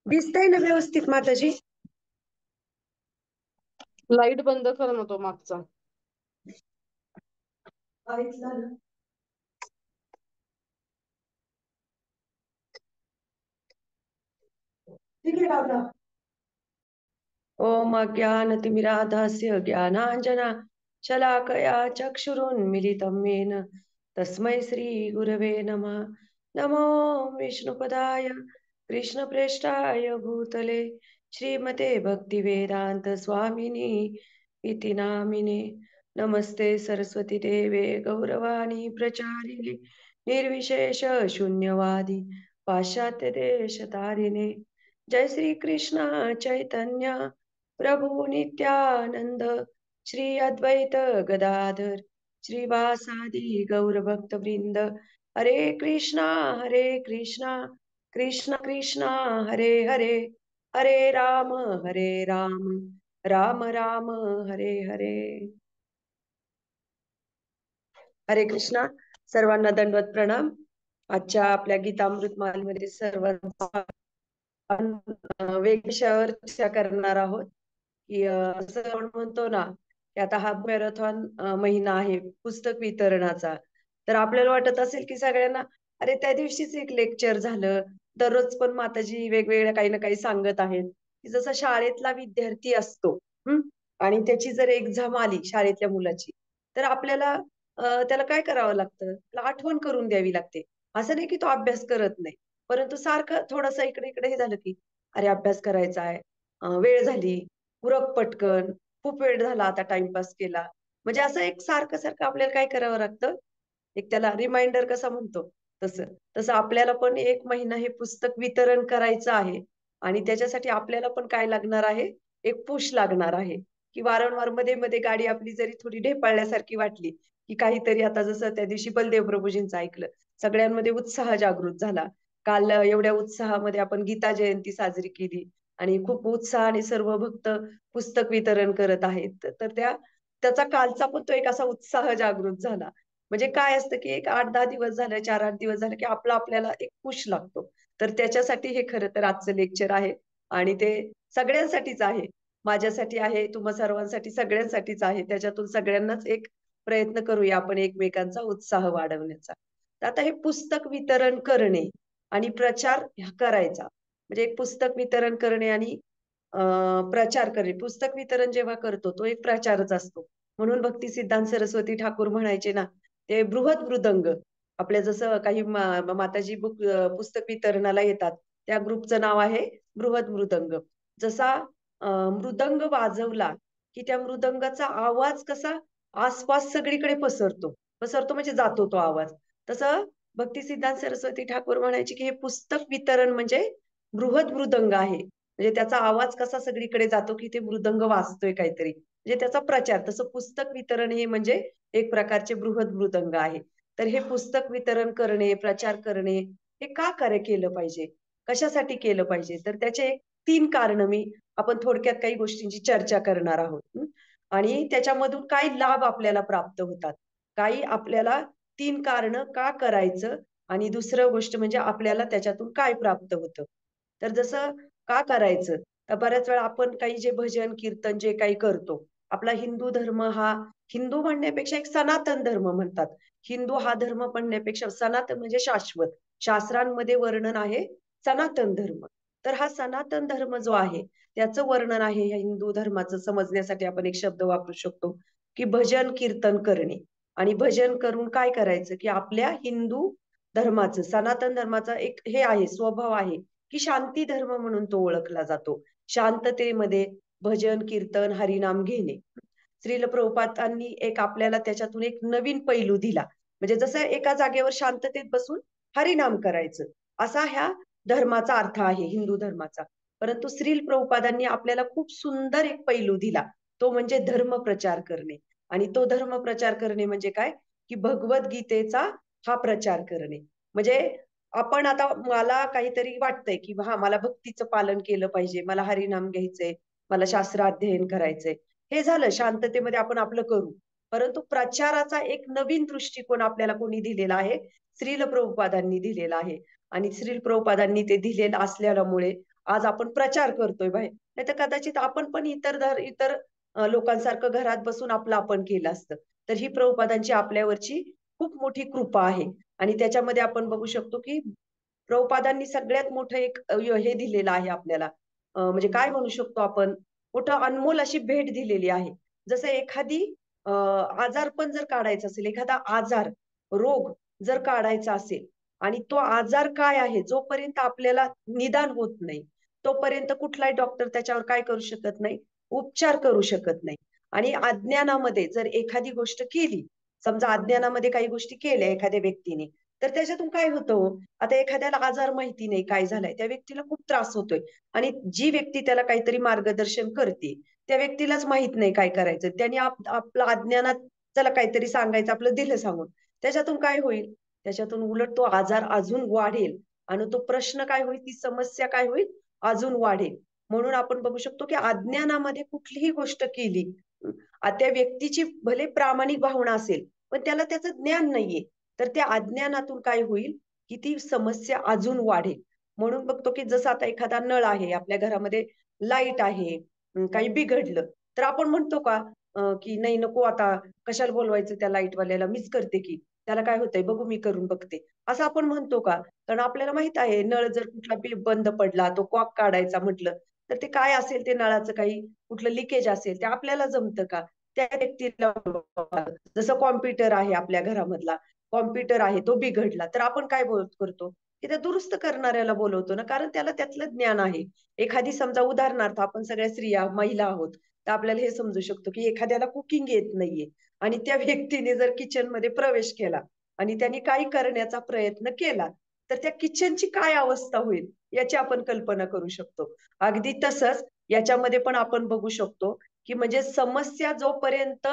दिसतंय ना व्यवस्थित माताजी? लाईट बंद कर ना तो मागचा. काहीच झालं. ठीक आहे लावला. ओम अज्ञानतिमिरान्धस्य ज्ञानाञ्जना शलाकया चक्षुरुन्मिलितं येन तस्मै श्रीगुरवे नमः. नमो विष्णुपदाय कृष्णप्रेष्ठाय भूतले श्रीमते भक्तिवेदान्त स्वामिनी इति नामिने. नमस्ते सरस्वती देवे गौरवाणी प्रचारिणे निर्विशेष शून्यवादी पाश्चात्य देश तारिणे. जय श्री कृष्ण चैतन्य प्रभु नित्यानंद श्री अद्वैत गदाधर श्रीवासादि गौर भक्त वृंद. हरे कृष्णा कृष्णा कृष्णा हरे हरे, हरे राम राम राम हरे हरे. हरे कृष्णा. सर्वांना दंडवत प्रणाम. आजच्या आपल्या गीतामृत मालेमध्ये सर्वांचा विषयावर चर्चा करणार आहोत की असं आपण म्हणतो ना की आता हा मॅरेथॉन महिना आहे पुस्तक वितरणाचा. तर आपल्याला वाटत असेल की सगळ्यांना अरे त्या दिवशीच एक लेक्चर झालं, दररोज पण माताजी वेगवेगळ्या काही ना काही सांगत आहेत की जसं शाळेतला विद्यार्थी असतो आणि त्याची जर एक्झाम आली शाळेतल्या मुलाची तर आपल्याला त्याला काय करावं लागतं, त्याला आठवण करून द्यावी लागते. असं नाही की तो अभ्यास करत नाही, परंतु सारखं थोडंसं इकडे इकडे हे झालं की अरे अभ्यास करायचा आहे, वेळ झाली, उरक पटकन, खूप वेळ झाला आता टाइमपास केला. म्हणजे असं एक सारखं सारखं आपल्याला काय करावं लागतं, एक त्याला रिमाइंडर कसा म्हणतो तसं तसं आपल्याला पण एक महिना हे पुस्तक वितरण करायचं आहे. आणि त्याच्यासाठी आपल्याला पण काय लागणार आहे, एक पुश लागणार आहे की वारंवार मध्ये मध्ये गाडी आपली जरी थोडी ढेपाळल्यासारखी वाटली की काहीतरी, आता जसं त्या दिवशी बलदेव प्रभूजींचं ऐकलं, सगळ्यांमध्ये उत्साह जागृत झाला. काल एवढ्या उत्साहामध्ये आपण गीता जयंती साजरी केली आणि खूप उत्साहाने सर्व भक्त पुस्तक वितरण करत आहेत. तर त्याचा कालचा पण तो एक असा उत्साह जागृत झाला. म्हणजे काय असतं की एक 8-10 दिवस झाले, 4-8 दिवस झाले की आपल्याला एक पुश लागतो. तर त्याच्यासाठी हे खरं तर आजचं लेक्चर आहे आणि ते सगळ्यांसाठीच आहे. माझ्यासाठी आहे, तुम्हा सर्वांसाठी, सगळ्यांसाठीच आहे. त्याच्यातून सगळ्यांनाच एक प्रयत्न करूया आपण एकमेकांचा उत्साह वाढवण्याचा. तर आता हे पुस्तक वितरण करणे आणि प्रचार करायचा, म्हणजे एक पुस्तक वितरण करणे आणि प्रचार करणे. पुस्तक वितरण जेव्हा करतो तो एक प्रचारच असतो. म्हणून भक्ती सिद्धांत सरस्वती ठाकूर म्हणायचे ना, ते बृहत मृदंग. आपल्या जसं काही माताजी पुस्तक वितरणाला येतात, त्या ग्रुपचं नाव आहे बृहत मृदंग. जसा मृदंग वाजवला की त्या मृदंगाचा आवाज कसा आसपास सगळीकडे पसरतो, पसरतो म्हणजे जातो तो आवाज. तसं भक्ती सिद्धांत सरस्वती ठाकूर म्हणायचे की हे पुस्तक वितरण म्हणजे बृहद मृदंग आहे. म्हणजे त्याचा आवाज कसा सगळीकडे जातो की ते मृदंग वाजतोय काहीतरी, म्हणजे त्याचा प्रचार. तसं पुस्तक वितरण हे म्हणजे एक प्रकारचे बृहद मृदंग आहे. तर हे पुस्तक वितरण करणे, प्रचार करणे हे का केलं पाहिजे, कशासाठी केलं पाहिजे, तर त्याचे 3 कारण मी आपण थोडक्यात काही गोष्टींची चर्चा करणार आहोत. आणि त्याच्यामधून काय लाभ आपल्याला प्राप्त होतात, काही आपल्याला 3 कारण का करायचं आणि दुसरं गोष्ट म्हणजे आपल्याला त्याच्यातून काय प्राप्त होतं. तर जसं का करायचं, तर बऱ्याच वेळा आपण काही जे भजन कीर्तन जे काही करतो, आपला हिंदू धर्म हा, हिंदू म्हणण्यापेक्षा एक सनातन धर्म म्हणतात. हिंदू हा धर्म म्हणण्यापेक्षा सनातन म्हणजे शाश्वत, शास्त्रांमध्ये वर्णन आहे सनातन धर्म. तर हा सनातन धर्म जो आहे त्याचं वर्णन आहे या हिंदू धर्माचं समजण्यासाठी आपण एक शब्द वापरू शकतो की भजन कीर्तन करणे. आणि भजन करून काय करायचं की आपल्या हिंदू धर्माचं, सनातन धर्माचा एक हे आहे, स्वभाव आहे की शांती धर्म म्हणून तो ओळखला जातो. शांततेमध्ये भजन कीर्तन हरिनाम घेणे. श्रील प्रभुपादांनी एक आपल्याला त्याच्यातून एक नवीन पैलू दिला, म्हणजे जसं एका जागेवर शांततेत बसून हरिनाम करायचं, असा ह्या धर्माचा अर्थ आहे हिंदू धर्माचा. परंतु श्रील प्रभुपादांनी आपल्याला खूप सुंदर एक पैलू दिला, तो म्हणजे धर्म प्रचार करणे. आणि तो धर्म प्रचार करणे म्हणजे काय की भगवद्गीतेचा हा प्रचार करणे. म्हणजे आपण आता मला काहीतरी वाटतंय की हा मला भक्तीचं पालन केलं पाहिजे, मला हरिनाम घ्यायचंय, मला शास्त्र अध्ययन करायचंय. हे झालं शांततेमध्ये आपण आपलं करू. परंतु प्रचाराचा एक नवीन दृष्टिकोन आपल्याला कोणी दिलेला आहे? श्रील प्रभुपादांनी दिलेला आहे. आणि श्रील प्रभुपादांनी ते दिलेलं असल्यामुळे आज आपण प्रचार करतोय बाहेर. नाहीतर कदाचित आपण पण इतर लोकांसारखं घरात बसून आपलं आपण केलं असतं. तर ही प्रभुपादांची आपल्यावरची खूप मोठी कृपा आहे. आणि त्याच्यामध्ये आपण बघू शकतो की प्रभुपादांनी सगळ्यात मोठं एक हे दिलेलं आहे आपल्याला. म्हणजे काय म्हणू शकतो आपण, मोठं अनमोल अशी भेट दिलेली आहे. जसं एखादी आजारपण जर काढायचं असेल, एखादा आजार, रोग जर काढायचा असेल आणि तो आजार काय आहे, जोपर्यंत आपल्याला निदान होत नाही, तोपर्यंत कुठलाही डॉक्टर त्याच्यावर काय करू शकत नाही, उपचार करू शकत नाही. आणि अज्ञानामध्ये जर एखादी गोष्ट केली, समजा अज्ञानामध्ये काही गोष्टी केल्या एखाद्या व्यक्तीने, तर त्याच्यातून काय होतं हो? आता एखाद्याला आजार माहिती नाही काय झालाय, त्या व्यक्तीला खूप त्रास होतोय आणि जी व्यक्ती त्याला काहीतरी मार्गदर्शन करते, त्या व्यक्तीलाच माहित नाही काय करायचं. त्यांनी आपलं अज्ञानात त्याला काहीतरी सांगायचं, आपलं दिलं सांगून. त्याच्यातून काय होईल? त्याच्यातून उलट तो आजार अजून वाढेल आणि तो प्रश्न काय होईल, ती समस्या काय होईल, अजून वाढेल. म्हणून आपण बघू शकतो की अज्ञानामध्ये कुठलीही गोष्ट केली, त्या व्यक्तीची भले प्रामाणिक भावना असेल, पण त्याला त्याचं ज्ञान नाहीये. तर त्या अज्ञानातून काय होईल, की ती समस्या अजून वाढेल. म्हणून बघतो की जसं आता एखादा नळ आहे, आपल्या घरामध्ये लाईट आहे, काही बिघडलं, तर आपण म्हणतो का की नाही नको आता, कशाला बोलवायचं त्या लाईटवाल्याला, मीच करते की. त्याला काय होतंय बघू, मी करून बघते. असं आपण म्हणतो का? कारण आपल्याला माहित आहे नळ जर कुठला बंद पडला, तो कॉक काढायचा म्हटलं, तर ते काय असेल ते नळाचं काही कुठलं लिकेज असेल, ते आपल्याला जमतं का? त्या व्यक्तीला जसं कॉम्प्युटर आहे आपल्या घरामधला, कॉम्प्युटर आहे तो बिघडला, तर आपण काय करतो, की ते दुरुस्त करणाऱ्याला बोलवतो ना, कारण त्याला त्यातलं ज्ञान आहे. एखादी समजा उदाहरणार्थ आपण सगळ्या स्त्रिया, महिला आहोत, तर आपल्याला हे समजू शकतो, की एखाद्याला कुकिंग येत नाहीये आणि त्या व्यक्तीने जर किचनमध्ये प्रवेश केला आणि त्यांनी काही करण्याचा प्रयत्न केला, तर त्या किचनची काय अवस्था होईल, याची आपण कल्पना करू शकतो. अगदी तसंच याच्यामध्ये पण आपण बघू शकतो, की म्हणजे समस्या जोपर्यंत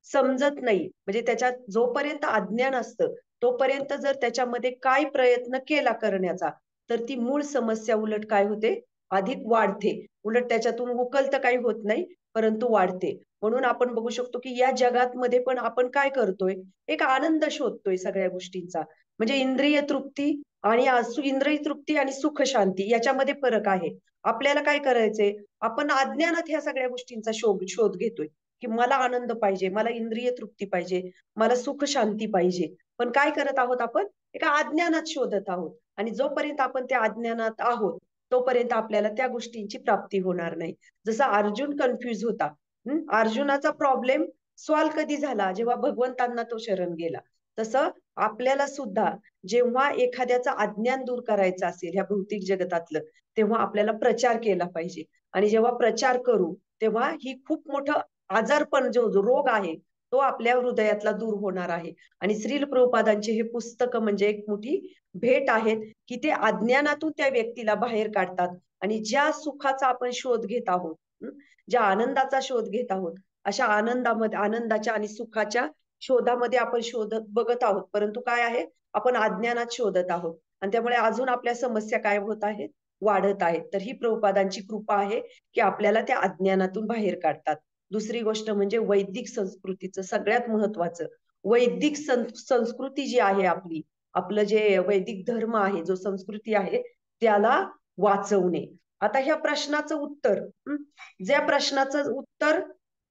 समजत नाही, म्हणजे त्याच्यात जोपर्यंत अज्ञान असतं, तोपर्यंत जर त्याच्यामध्ये काय प्रयत्न केला करण्याचा, तर ती मूळ समस्या उलट काय होते, अधिक वाढते. उलट त्याच्यातून उकल तर काही होत नाही, परंतु वाढते. म्हणून आपण बघू शकतो, की या जगामध्ये पण आपण काय करतोय, एक आनंद शोधतोय सगळ्या गोष्टींचा. म्हणजे इंद्रिय तृप्ती आणि इंद्रिय तृप्ती आणि सुख शांती याच्यामध्ये फरक आहे. आपल्याला काय करायचंय, आपण अज्ञानात ह्या सगळ्या गोष्टींचा शोध घेतोय, की मला आनंद पाहिजे, मला इंद्रिय तृप्ती पाहिजे, मला सुख शांती पाहिजे. पण काय करत आहोत आपण? एका अज्ञानात शोधत आहोत आणि जोपर्यंत आपण त्या अज्ञानात आहोत, तोपर्यंत आपल्याला त्या गोष्टींची प्राप्ती होणार नाही. जसा अर्जुन कन्फ्यूज होता. अर्जुनाचा प्रॉब्लेम सॉल्व्ह कधी झाला? जेव्हा भगवंतांना तो शरण गेला. तसं आपल्याला सुद्धा जेव्हा एखाद्याचं अज्ञान दूर करायचं असेल ह्या भौतिक जगतातलं, तेव्हा आपल्याला प्रचार केला पाहिजे. आणि जेव्हा प्रचार करू, तेव्हा ही खूप मोठं आजारपण जो रोग आहे, तो आपल्या हृदयातला दूर होणार आहे. आणि श्रील प्रभुपादांचे हे पुस्तक म्हणजे एक मोठी भेट आहेत, की ते अज्ञानातून त्या व्यक्तीला बाहेर काढतात आणि ज्या सुखाचा आपण शोध घेत आहोत, ज्या आनंदाचा शोध घेत आहोत, अशा आनंदाच्या आणि सुखाच्या शोधामध्ये आपण शोधत बघत आहोत. परंतु काय आहे, आपण अज्ञानात शोधत आहोत आणि त्यामुळे अजून आपल्या समस्या काय होत आहेत, वाढत आहेत. तर ही प्रभुपादांची कृपा आहे, की आपल्याला त्या अज्ञानातून बाहेर काढतात. दुसरी गोष्ट म्हणजे वैदिक संस्कृतीचं सगळ्यात महत्वाचं. वैदिक संस्कृती जी आहे आपली, आपलं जे वैदिक धर्म आहे, जो संस्कृती आहे, त्याला वाचवणे. आता ह्या प्रश्नाचं उत्तर, ज्या प्रश्नाचं उत्तर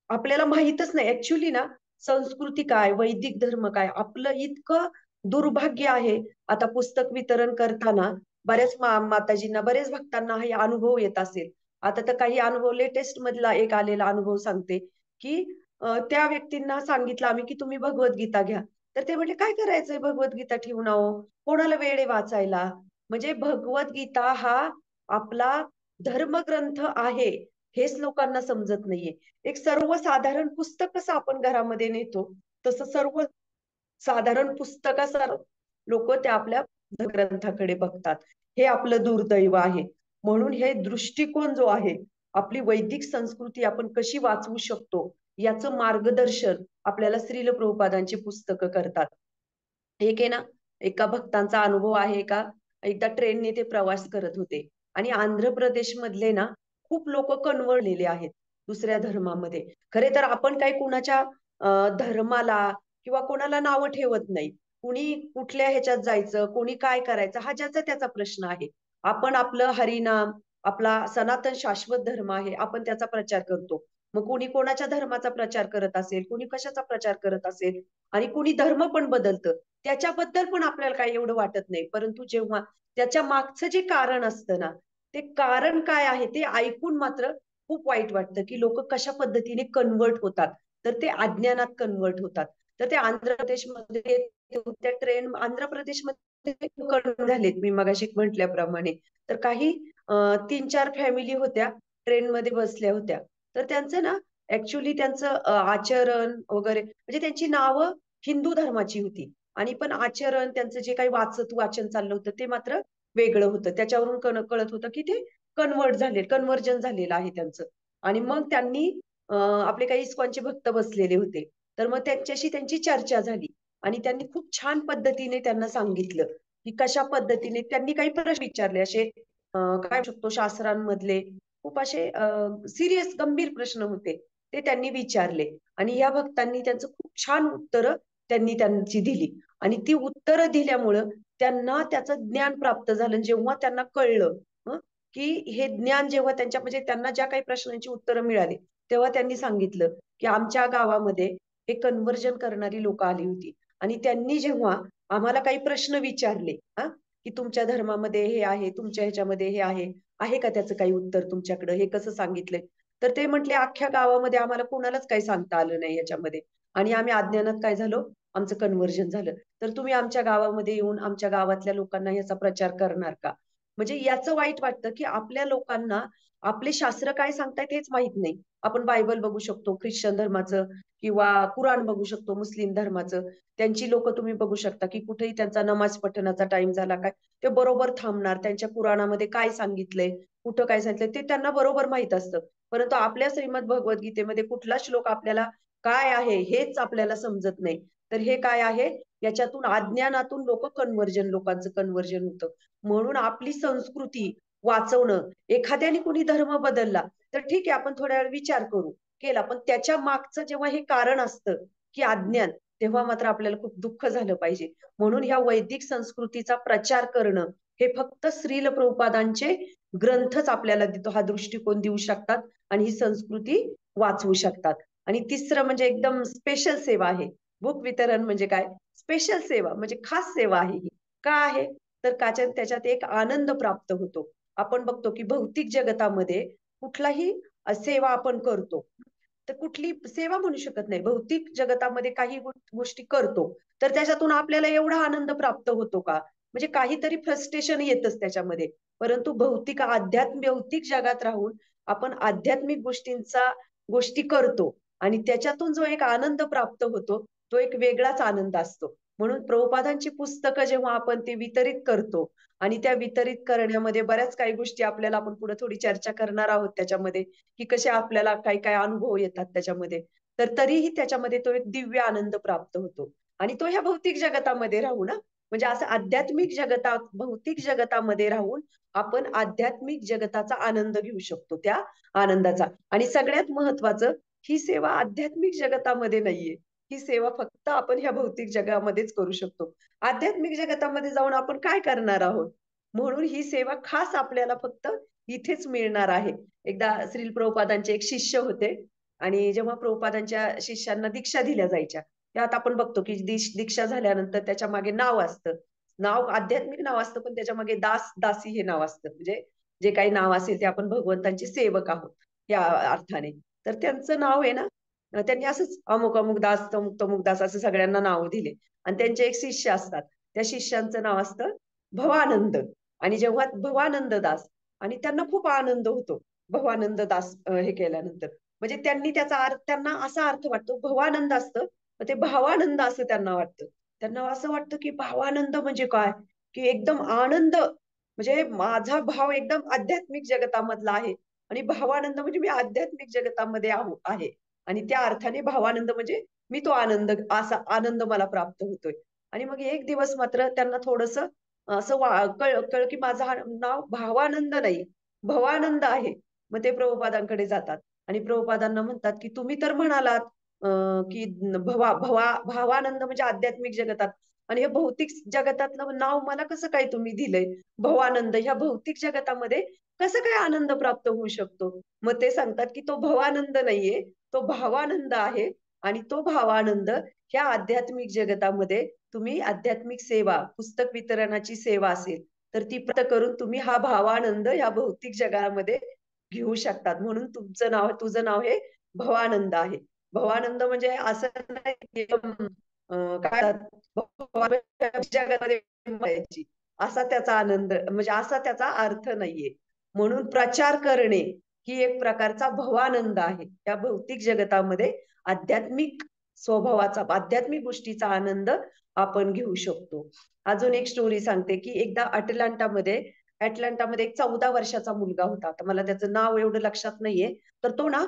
आपल्याला माहीतच नाही. ऍक्च्युली ना, संस्कृती काय, वैदिक धर्म काय, आपलं इतकं दुर्भाग्य आहे. आता पुस्तक वितरण करताना बऱ्याच माताजींना, बरेच भक्तांना हे अनुभव येत असेल. आता तर काही अनुभव लेटेस्ट मधला एक आलेला अनुभव सांगते, की त्या व्यक्तींना सांगितलं आम्ही, की तुम्ही भगवद्गीता घ्या. तर ते म्हटले, "काय करायचंय भगवद्गीता ठेवून अहो? कोणाला वेळ आहे वाचायला?" म्हणजे भगवद्गीता हा आपला धर्मग्रंथ आहे, हेच लोकांना समजत नाहीये. एक सर्वसाधारण पुस्तक कसं आपण घरामध्ये नेतो, तसं सर्व साधारण पुस्तकासार लोक त्या आपल्या ग्रंथाकडे बघतात. हे आपलं दुर्दैव आहे. म्हणून हे दृष्टिकोन जो आहे, आपली वैदिक संस्कृती आपण कशी वाचवू शकतो, याचं मार्गदर्शन आपल्याला श्रील प्रभुपादांची पुस्तकं करतात. एक आहे ना, एका भक्तांचा अनुभव आहे, का एकदा ट्रेनने ते प्रवास करत होते आणि आंध्र प्रदेशमधले ना खूप लोक कन्वर्टलेले आहेत दुसऱ्या धर्मामध्ये. खरे तर आपण काही कुणाच्या धर्माला किंवा कोणाला नावं ठेवत नाही. कुणी कुठल्या ह्याच्यात जायचं, कोणी काय करायचं हा ज्याचा त्याचा प्रश्न आहे. आपण आपलं हरिनाम, आपला सनातन शाश्वत धर्म आहे, आपण त्याचा प्रचार करतो. मग कोणी कोणाच्या धर्माचा प्रचार करत असेल, कोणी कशाचा प्रचार करत असेल आणि कोणी धर्म पण बदलतं. त्याच्याबद्दल पण आपल्याला काही एवढं वाटत नाही. परंतु जेव्हा त्याच्या मागचं जे कारण असतं ना, ते कारण काय आहे ते ऐकून मात्र खूप वाईट वाटतं, की लोकं कशा पद्धतीने कन्व्हर्ट होतात. तर ते अज्ञानात कन्व्हर्ट होतात. तर ते आंध्र प्रदेशमध्ये त्या ट्रेन आंध्र प्रदेशमध्ये कन्व्हर्ट झालेत मी मगाशी म्हटल्याप्रमाणे. तर काही 3-4 फॅमिली होत्या, ट्रेनमध्ये बसल्या होत्या. तर त्यांचं ना ॲक्चुअली त्यांचं आचरण वगैरे म्हणजे त्यांची नावं हिंदू धर्माची होती आणि पण आचरण त्यांचं जे काही वाचन चाललं होतं ते मात्र वेगळं होतं. त्याच्यावरून कळत होतं, की ते कन्व्हर्जन झालेलं आहे त्यांचं. आणि मग त्यांनी आपले काही इस्कॉनचे भक्त बसलेले होते. तर मग त्यांच्याशी त्यांची चर्चा झाली आणि त्यांनी खूप छान पद्धतीने त्यांना सांगितलं, की कशा पद्धतीने त्यांनी काही प्रश्न विचारले असे काय म्हणू शकतो शास्त्रांमधले खूप असे गंभीर प्रश्न होते. ते त्यांनी विचारले आणि या भक्तांनी त्यांचं खूप छान उत्तरं त्यांची दिली आणि ती उत्तरं दिल्यामुळं त्यांना त्याचं ज्ञान प्राप्त झालं. जेव्हा त्यांना कळलं की हे ज्ञान जेव्हा त्यांच्या म्हणजे त्यांना ज्या काही प्रश्नांची उत्तरं मिळाली, तेव्हा त्यांनी सांगितलं, की आमच्या गावामध्ये हे कन्व्हर्जन करणारी लोकं आली होती आणि त्यांनी जेव्हा आम्हाला काही प्रश्न विचारले, की तुमच्या धर्मामध्ये हे आहे, तुमच्या ह्याच्यामध्ये हे आहे. आहे का त्याचं काही उत्तर तुमच्याकडं? हे कसं सांगितलंय? तर ते म्हटले, "अख्ख्या गावामध्ये आम्हाला कोणालाच काही सांगता आलं नाही ह्याच्यामध्ये आणि आम्ही अज्ञानात काय झालो, आमचं कन्व्हर्जन झालं. तर तुम्ही आमच्या गावामध्ये येऊन आमच्या गावातल्या लोकांना ह्याचा प्रचार करणार का?" म्हणजे याचं वाईट वाटतं, की आपल्या लोकांना आपले शास्त्र काय सांगतायत हेच माहीत नाही. आपण बायबल बघू शकतो ख्रिश्चन धर्माचं किंवा कुराण बघू शकतो मुस्लिम धर्माचं. त्यांची लोकं तुम्ही बघू शकता, की कुठेही त्यांचा नमाज पठणाचा टाईम झाला काय, ते बरोबर थांबणार. त्यांच्या कुराणामध्ये काय सांगितलंय, कुठं काय सांगितलंय ते त्यांना बरोबर माहीत असतं. परंतु आपल्या श्रीमद भगवद्गीतेमध्ये कुठला श्लोक आपल्याला काय आहे हेच आपल्याला समजत नाही. तर हे काय आहे? याच्यातून अज्ञानातून लोकांचं कन्व्हर्जन होतं. म्हणून आपली संस्कृती वाचवणं, एखाद्याने कुणी धर्म बदलला, तर ठीक आहे आपण थोड्या वेळ विचार करू, केला. पण त्याच्या मागचं जेव्हा हे कारण असतं, की अज्ञान, तेव्हा मात्र आपल्याला खूप दुःख झालं पाहिजे. म्हणून ह्या वैदिक संस्कृतीचा प्रचार करणं, हे फक्त श्रील प्रभुपादांचे ग्रंथच आपल्याला देतो हा दृष्टिकोन देऊ शकतात आणि ही संस्कृती वाचवू शकतात. आणि तिसरं म्हणजे एकदम स्पेशल सेवा आहे. बुक वितरण म्हणजे काय? स्पेशल सेवा म्हणजे खास सेवा आहे ही. का आहे? तर त्याच्यात एक आनंद प्राप्त होतो. आपण बघतो की भौतिक जगतामध्ये कुठलाही सेवा आपण करतो. तर कुठली सेवा म्हणू शकत नाही. भौतिक जगतामध्ये काही गोष्टी करतो. तर त्याच्यातून आपल्याला एवढा आनंद प्राप्त होतो का? म्हणजे काहीतरी फ्रस्ट्रेशन येतच त्याच्यामध्ये. परंतु भौतिक जगात राहून आपण आध्यात्मिक गोष्टी करतो आणि त्याच्यातून जो एक आनंद प्राप्त होतो, तो एक वेगळाच आनंद असतो. म्हणून प्रभुपादांची पुस्तकं जेव्हा आपण ते वितरित करतो आणि त्या वितरित करण्यामध्ये बऱ्याच काही गोष्टी आपल्याला आपण पुढे थोडी चर्चा करणार आहोत त्याच्यामध्ये, की कसे आपल्याला काही-काही अनुभव येतात त्याच्यामध्ये. तर तरीही त्याच्यामध्ये तो एक दिव्य आनंद प्राप्त होतो आणि तो ह्या भौतिक जगतामध्ये राहून म्हणजे असं भौतिक जगतामध्ये राहून आपण आध्यात्मिक जगताचा आनंद घेऊ शकतो त्या आनंदाचा. आणि सगळ्यात महत्त्वाचं ही सेवा आध्यात्मिक जगतामध्ये नाहीये. ही सेवा फक्त आपण ह्या भौतिक जगामध्येच करू शकतो. आध्यात्मिक जगतामध्ये जाऊन आपण काय करणार आहोत? म्हणून ही सेवा खास आपल्याला फक्त इथेच मिळणार आहे. एकदा श्रील प्रभुपादांचे एक शिष्य होते आणि जेव्हा प्रभुपादांच्या शिष्यांना दीक्षा दिल्या जायच्या, त्यात आपण बघतो की दीक्षा झाल्यानंतर त्याच्या मागे नाव असतं. नाव आध्यात्मिक नाव असतं, पण त्याच्या मागे दास-दासी हे नाव असतं. म्हणजे जे काही नाव असेल ते आपण भगवंतांचे सेवक आहोत, या अर्थाने. तर त्यांचं नाव आहे ना, त्यांनी असंच अमुक-अमुक दास, तमुक-तमुक दास असं सगळ्यांना नाव दिले आणि त्यांचे एक शिष्य असतात. त्या शिष्यांचं नाव असतं भवानंद आणि जेव्हा भवानंद दास आणि त्यांना खूप आनंद होतो. भवानंद दास हे केल्यानंतर. म्हणजे त्यांनी त्याचा अर्थ त्यांना असा अर्थ वाटतो, भवानंद असतं, तर ते भावानंद असं त्यांना वाटतं. त्यांना असं वाटतं, की भावानंद म्हणजे काय? की एकदम आनंद म्हणजे माझा भाव एकदम आध्यात्मिक जगतामधला आहे आणि भावानंद म्हणजे मी आध्यात्मिक जगतामध्ये आहे आणि त्या अर्थाने भावानंद म्हणजे मी तो आनंद असा आनंद मला प्राप्त होतोय. आणि मग एक दिवस मात्र त्यांना थोडंसं असं कळ की माझं नाव भावानंद नाही, भवानंद आहे. मग ते प्रभुपादांकडे जातात आणि प्रभुपादांना म्हणतात की तुम्ही तर म्हणालात की भावानंद म्हणजे आध्यात्मिक जगतात, आणि हे भौतिक जगतातलं नाव मला कसं काय तुम्ही दिलंय भवानंद? ह्या भौतिक जगतामध्ये कसं काय आनंद प्राप्त होऊ शकतो? मग ते सांगतात की तो भवानंद नाहीये, तो भावानंद आहे. आणि तो भावानंद ह्या आध्यात्मिक जगतामध्ये तुम्ही आध्यात्मिक सेवा, पुस्तक वितरणाची सेवा असेल तर ती प्राप्त करून तुम्ही हा भावानंद या भौतिक जगामध्ये घेऊ शकतात. म्हणून तुझं नाव हे भवानंद आहे. भवानंद म्हणजे असं नाही की काय जगामध्ये मिळायची, असा त्याचा आनंद म्हणजे असा त्याचा अर्थ नाहीये. म्हणून प्रचार करणे ही एक प्रकारचा भवानंद आहे. या भौतिक जगतामध्ये आध्यात्मिक स्वभावाचा, आध्यात्मिक गोष्टीचा आनंद आपण घेऊ शकतो. अजून एक स्टोरी सांगते की एकदा अटलांटामध्ये एक 14 वर्षाचा मुलगा होता. आता मला त्याचं नाव एवढं लक्षात नाहीये. तर तो ना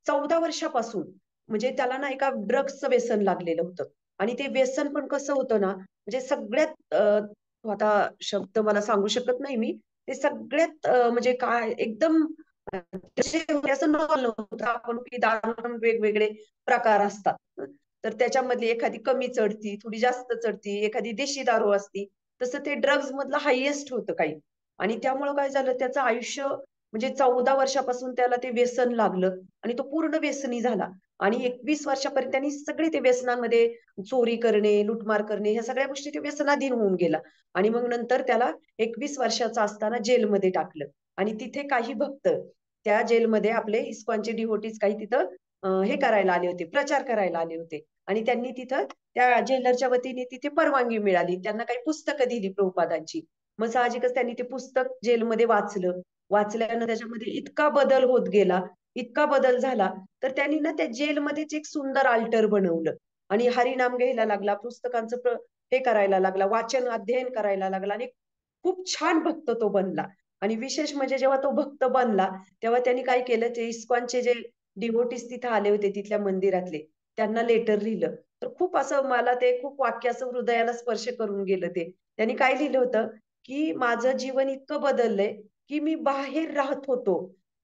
14 वर्षापासून म्हणजे त्याला ना एका ड्रग्सचं व्यसन लागलेलं होतं. आणि ते व्यसन पण कसं होतं ना, म्हणजे सगळ्यात आता शब्द मला सांगू शकत नाही मी. ते सगळ्यात म्हणजे काय एकदम तसे असं नॉर्मल नव्हतं. आपण की दारू पण वेगवेगळे प्रकार असतात. तर त्याच्यामधली एखादी कमी चढती, थोडी जास्त चढती, एखादी देशी दारू असती. तसं ते ड्रग्ज मधलं हायेस्ट होतं काही. आणि त्यामुळं काय झालं, त्याचं आयुष्य म्हणजे 14 वर्षापासून त्याला ते व्यसन लागलं आणि तो पूर्ण व्यसनी झाला. आणि 21 वर्षापर्यंत त्यांनी सगळे ते व्यसनांमध्ये चोरी करणे, लूटमार करणे, ह्या सगळ्या गोष्टी ते व्यसनाधीन होऊन गेला. आणि मग नंतर त्याला 21 वर्षाचा असताना जेलमध्ये टाकलं. आणि तिथे काही भक्त त्या जेलमध्ये आपले इस्कॉनचे डिव्होटीज काही तिथं हे करायला आले होते, प्रचार करायला आले होते. आणि त्यांनी तिथं त्या जेलरच्या वतीने तिथे परवानगी मिळाली. त्यांना काही पुस्तकं दिली प्रभुपादांची. मग साहजिकच त्यांनी ते पुस्तक जेलमध्ये वाचलं. वाचल्यानं त्याच्यामध्ये इतका बदल होत गेला, इतका बदल झाला, तर त्यांनी ना त्या जेलमध्येच एक सुंदर अल्टर बनवलं. आणि हरिनाम घ्यायला लागला, पुस्तकांचं हे करायला लागला, वाचन अध्ययन करायला लागला आणि खूप छान भक्त तो बनला. आणि विशेष म्हणजे जेव्हा तो भक्त बनला, तेव्हा त्यांनी काय केलं, ते इस्कॉनचे जे डिव्होटीज तिथे आले होते तिथल्या मंदिरातले, त्यांना लेटर लिहिलं. तर खूप असं मला ते खूप वाक्य असं हृदयाला स्पर्श करून गेलं ते. त्यांनी काय लिहिलं होतं, की माझं जीवन इतकं बदललंय, की मी बाहेर राहत होतो.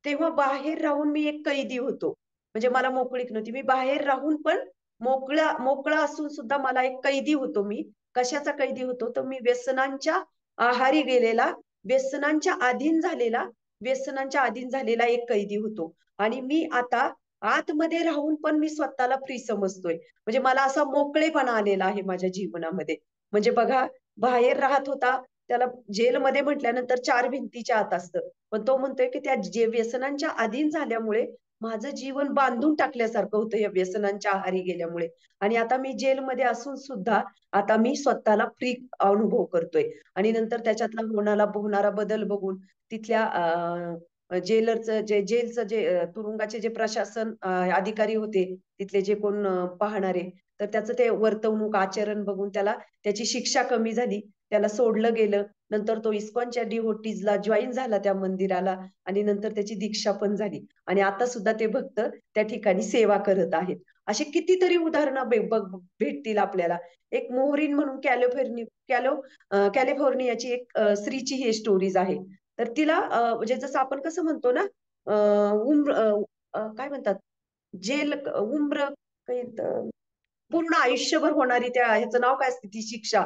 तेव्हा बाहेर राहून मी एक कैदी होतो. म्हणजे मला मोकळीक नव्हती. मी बाहेर राहून पण मोकळा असून सुद्धा मला एक कैदी होतो मी. कशाचा कैदी होतो? तर मी व्यसनांच्या आहारी गेलेला, व्यसनांच्या अधीन झालेला व्यसनांच्या अधीन झालेला एक कैदी होतो. आणि मी आता आतमध्ये राहून पण मी स्वतःला फ्री समजतोय. म्हणजे मला असा मोकळेपणा आलेला आहे माझ्या जीवनामध्ये. म्हणजे बघा, बाहेर राहत होता, त्याला जेलमध्ये म्हटल्यानंतर 4 भिंतीच्या आत असतं. पण तो म्हणतोय की त्या जे व्यसनांच्या अधीन झाल्यामुळे माझं जीवन बांधून टाकल्यासारखं होतं या व्यसनांच्या आहारी गेल्यामुळे. आणि आता मी जेलमध्ये असून सुद्धा आता मी स्वतःला फ्री अनुभव करतोय. आणि नंतर त्याच्यातला होणारा बदल बघून तिथल्या जेलरचं जेलचं जे तुरुंगाचे जे प्रशासन अधिकारी होते, तिथले जे कोण पाहणारे, तर त्याचं ते वर्तवणूक, आचरण बघून त्याला त्याची शिक्षा कमी झाली. त्याला सोडलं गेलं. नंतर तो इस्कॉनच्या डिव्होटीजला जॉइन झाला त्या मंदिराला आणि नंतर त्याची दीक्षा पण झाली. आणि आता सुद्धा ते भक्त त्या ठिकाणी सेवा करत आहेत. अशी कितीतरी उदाहरणं भेटतील आपल्याला. एक मोहरीन म्हणून कॅलिफोर्नियाची एक स्त्रीची ही स्टोरीज आहे. तर तिला म्हणजे जसं आपण कसं म्हणतो ना, अ, उम्र काय म्हणतात, जेल उम्र कैद, पूर्ण आयुष्यभर होणारी त्या ह्याचं नाव काय असते ती शिक्षा,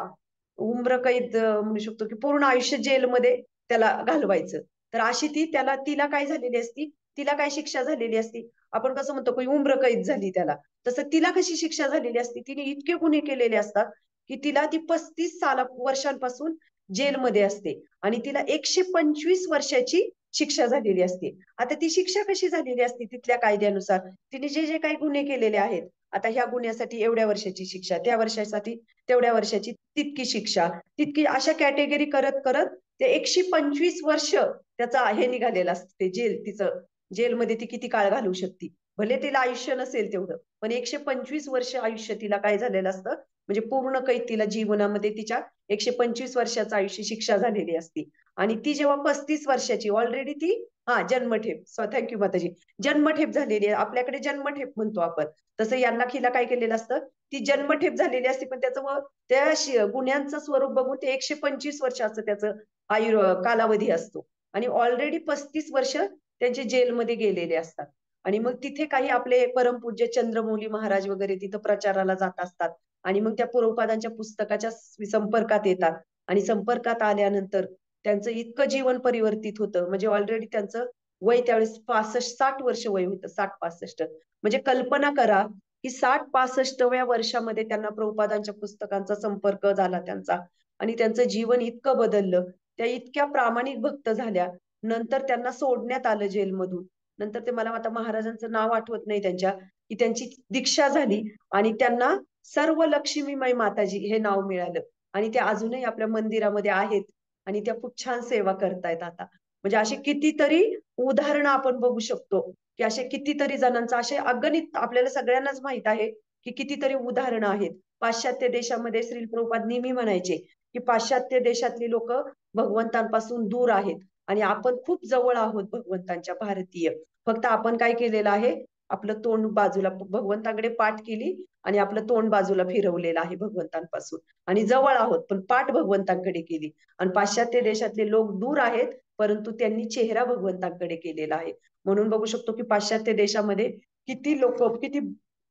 उम्र कैद म्हणू शकतो, की पूर्ण आयुष्य जेलमध्ये त्याला घालवायचं. तर अशी तिला काय झालेली असती, तिला काय शिक्षा झालेली असती, आपण कसं म्हणतो की उम्र कैद झाली त्याला, तसं तिला कशी शिक्षा झालेली असती, तिने इतके गुन्हे केलेले असतात की तिला ती 35 वर्षांपासून जेलमध्ये असते आणि तिला 125 वर्षाची शिक्षा झालेली असते. आता ती शिक्षा कशी झालेली असते तिथल्या कायद्यानुसार, तिने जे जे काही गुन्हे केलेले आहेत, आता ह्या गुन्ह्यासाठी एवढ्या वर्षाची शिक्षा, त्या वर्षासाठी तेवढ्या वर्षाची तितकी शिक्षा, तितकी अशा कॅटेगरी करत करत ते 125 वर्ष त्याचा हे निघालेलं असतं, ते तिचं जेलमध्ये ती किती काळ घालवू शकते. भले तिला आयुष्य नसेल तेवढं, पण 125 वर्ष आयुष्य तिला काय झालेलं असतं, म्हणजे पूर्ण कैद तिला जीवनामध्ये तिच्या 125 वर्षाचं आयुष्य शिक्षा झालेली असते. आणि ती जेव्हा 35 वर्षाची ऑलरेडी ती हा जन्मठेप, थँक्यू माताजी. जन्मठेप झालेली आहे, आपल्याकडे जन्मठेप म्हणतो आपण. तसं या नखीला काय केलेलं असतं, ती जन्मठेप झालेली असते, पण त्याचं त्या गुन्ह्यांचं स्वरूप बघून ते 125 वर्षाचं त्याचं कालावधी असतो. आणि ऑलरेडी 35 वर्ष त्यांचे जेलमध्ये गेलेले असतात. आणि मग तिथे काही आपले परमपूज्य चंद्रमौली महाराज वगैरे तिथं प्रचाराला जात असतात. आणि मग त्या पूर्वपादांच्या पुस्तकाच्या संपर्कात येतात. आणि संपर्कात आल्यानंतर त्यांचं इतकं जीवन परिवर्तित होतं, म्हणजे ऑलरेडी त्यांचं वय त्यावेळेस 65-60 वर्ष वय होतं, 60-65. म्हणजे कल्पना करा की 60-65व्या वर्षामध्ये त्यांना प्रभुपादांच्या पुस्तकांचा संपर्क झाला त्यांचा. आणि त्यांचं जीवन इतकं बदललं, त्या इतक्या प्रामाणिक भक्त झाल्या. नंतर त्यांना सोडण्यात आलं जेलमधून. नंतर ते मला आता महाराजांचं नाव आठवत नाही त्यांच्या, की त्यांची दीक्षा झाली आणि त्यांना सर्व लक्ष्मीमय माताजी हे नाव मिळालं. आणि त्या अजूनही आपल्या मंदिरामध्ये आहेत आणि त्या खूप छान सेवा करतायत आता. म्हणजे अशी कितीतरी उदाहरणं आपण बघू शकतो, की असे कितीतरी जणांचं असे अगणित आपल्याला सगळ्यांनाच माहित आहे, की कितीतरी उदाहरणं आहेत. पाश्चात्य देशामध्ये श्रील प्रभुपाद नेहमी म्हणायचे, की पाश्चात्य देशातली लोक भगवंतांपासून दूर आहेत आणि आपण खूप जवळ आहोत भगवंतांच्या भारतीय. फक्त आपण काय केलेलं आहे, आपलं तोंड बाजूला भगवंताकडे पाठ केली आणि आपलं तोंड बाजूला फिरवलेलं आहे भगवंतांपासून. आणि जवळ आहोत पण पाठ भगवंतांकडे केली. आणि पाश्चात्य देशातले लोक दूर आहेत, परंतु त्यांनी चेहरा भगवंतांकडे केलेला आहे. म्हणून बघू शकतो की पाश्चात्य देशामध्ये किती लोक, किती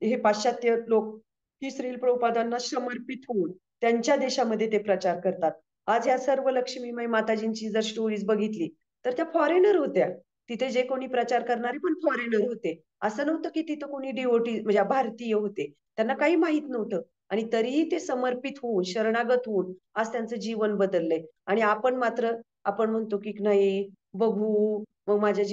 हे पाश्चात्य लोक की श्रील प्रभुपादांना समर्पित होऊन त्यांच्या देशामध्ये ते प्रचार करतात. आज ह्या सर्व लक्ष्मीमय माताजींची जर स्टोरीज बघितली तर त्या फॉरेनर होत्या. तिथे जे कोणी प्रचार करणारे पण फॉरेनर होते. असं नव्हतं की तिथं कोणी डिओटी म्हणजे भारतीय होते. त्यांना काही माहित नव्हतं. आणि तरीही ते समर्पित होऊन, शरणागत होऊन आज त्यांचं जीवन बदललंय. आणि आपण मात्र आपण म्हणतो की नाही बघू, मग माझ्या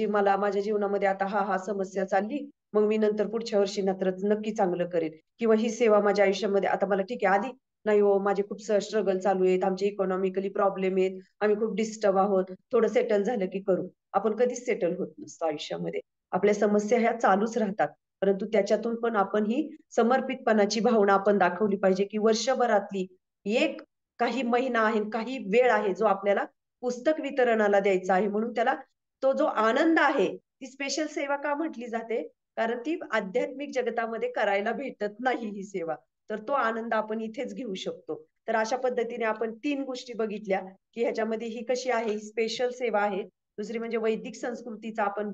जीवनामध्ये आता हा समस्या चालली, मग मी नंतर पुढच्या वर्षी नंतर नक्की चांगलं करेन. किंवा ही सेवा माझ्या आयुष्यामध्ये आता मला ठीक आहे आली नाही, हो माझे खूप स्ट्रगल चालू आहेत, आमचे इकॉनॉमिकली प्रॉब्लेम आहेत, आम्ही खूप डिस्टर्ब आहोत, थोडं सेटल झालं की करू. आपण कधीच सेटल होत नसतो आयुष्यामध्ये. आपल्या समस्या ह्या चालूच राहतात. परंतु त्याच्यातून पण आपण ही समर्पितपणाची भावना आपण दाखवली पाहिजे, की वर्षभरातली एक काही महिना आहे, काही वेळ आहे जो आपल्याला पुस्तक वितरणाला द्यायचा आहे. म्हणून त्याला तो जो आनंद आहे, ती स्पेशल सेवा का म्हटली जाते, कारण ती आध्यात्मिक जगतामध्ये करायला भेटत नाही ही सेवा. तर तो आनंद आपण इथेच घेऊ शकतो. तर अशा पद्धतीने आपण 3 गोष्टी बघितल्या, की ह्याच्यामध्ये ही कशी आहे, ही स्पेशल सेवा आहे. दुसरी म्हणजे वैदिक संस्कृतीचा आपण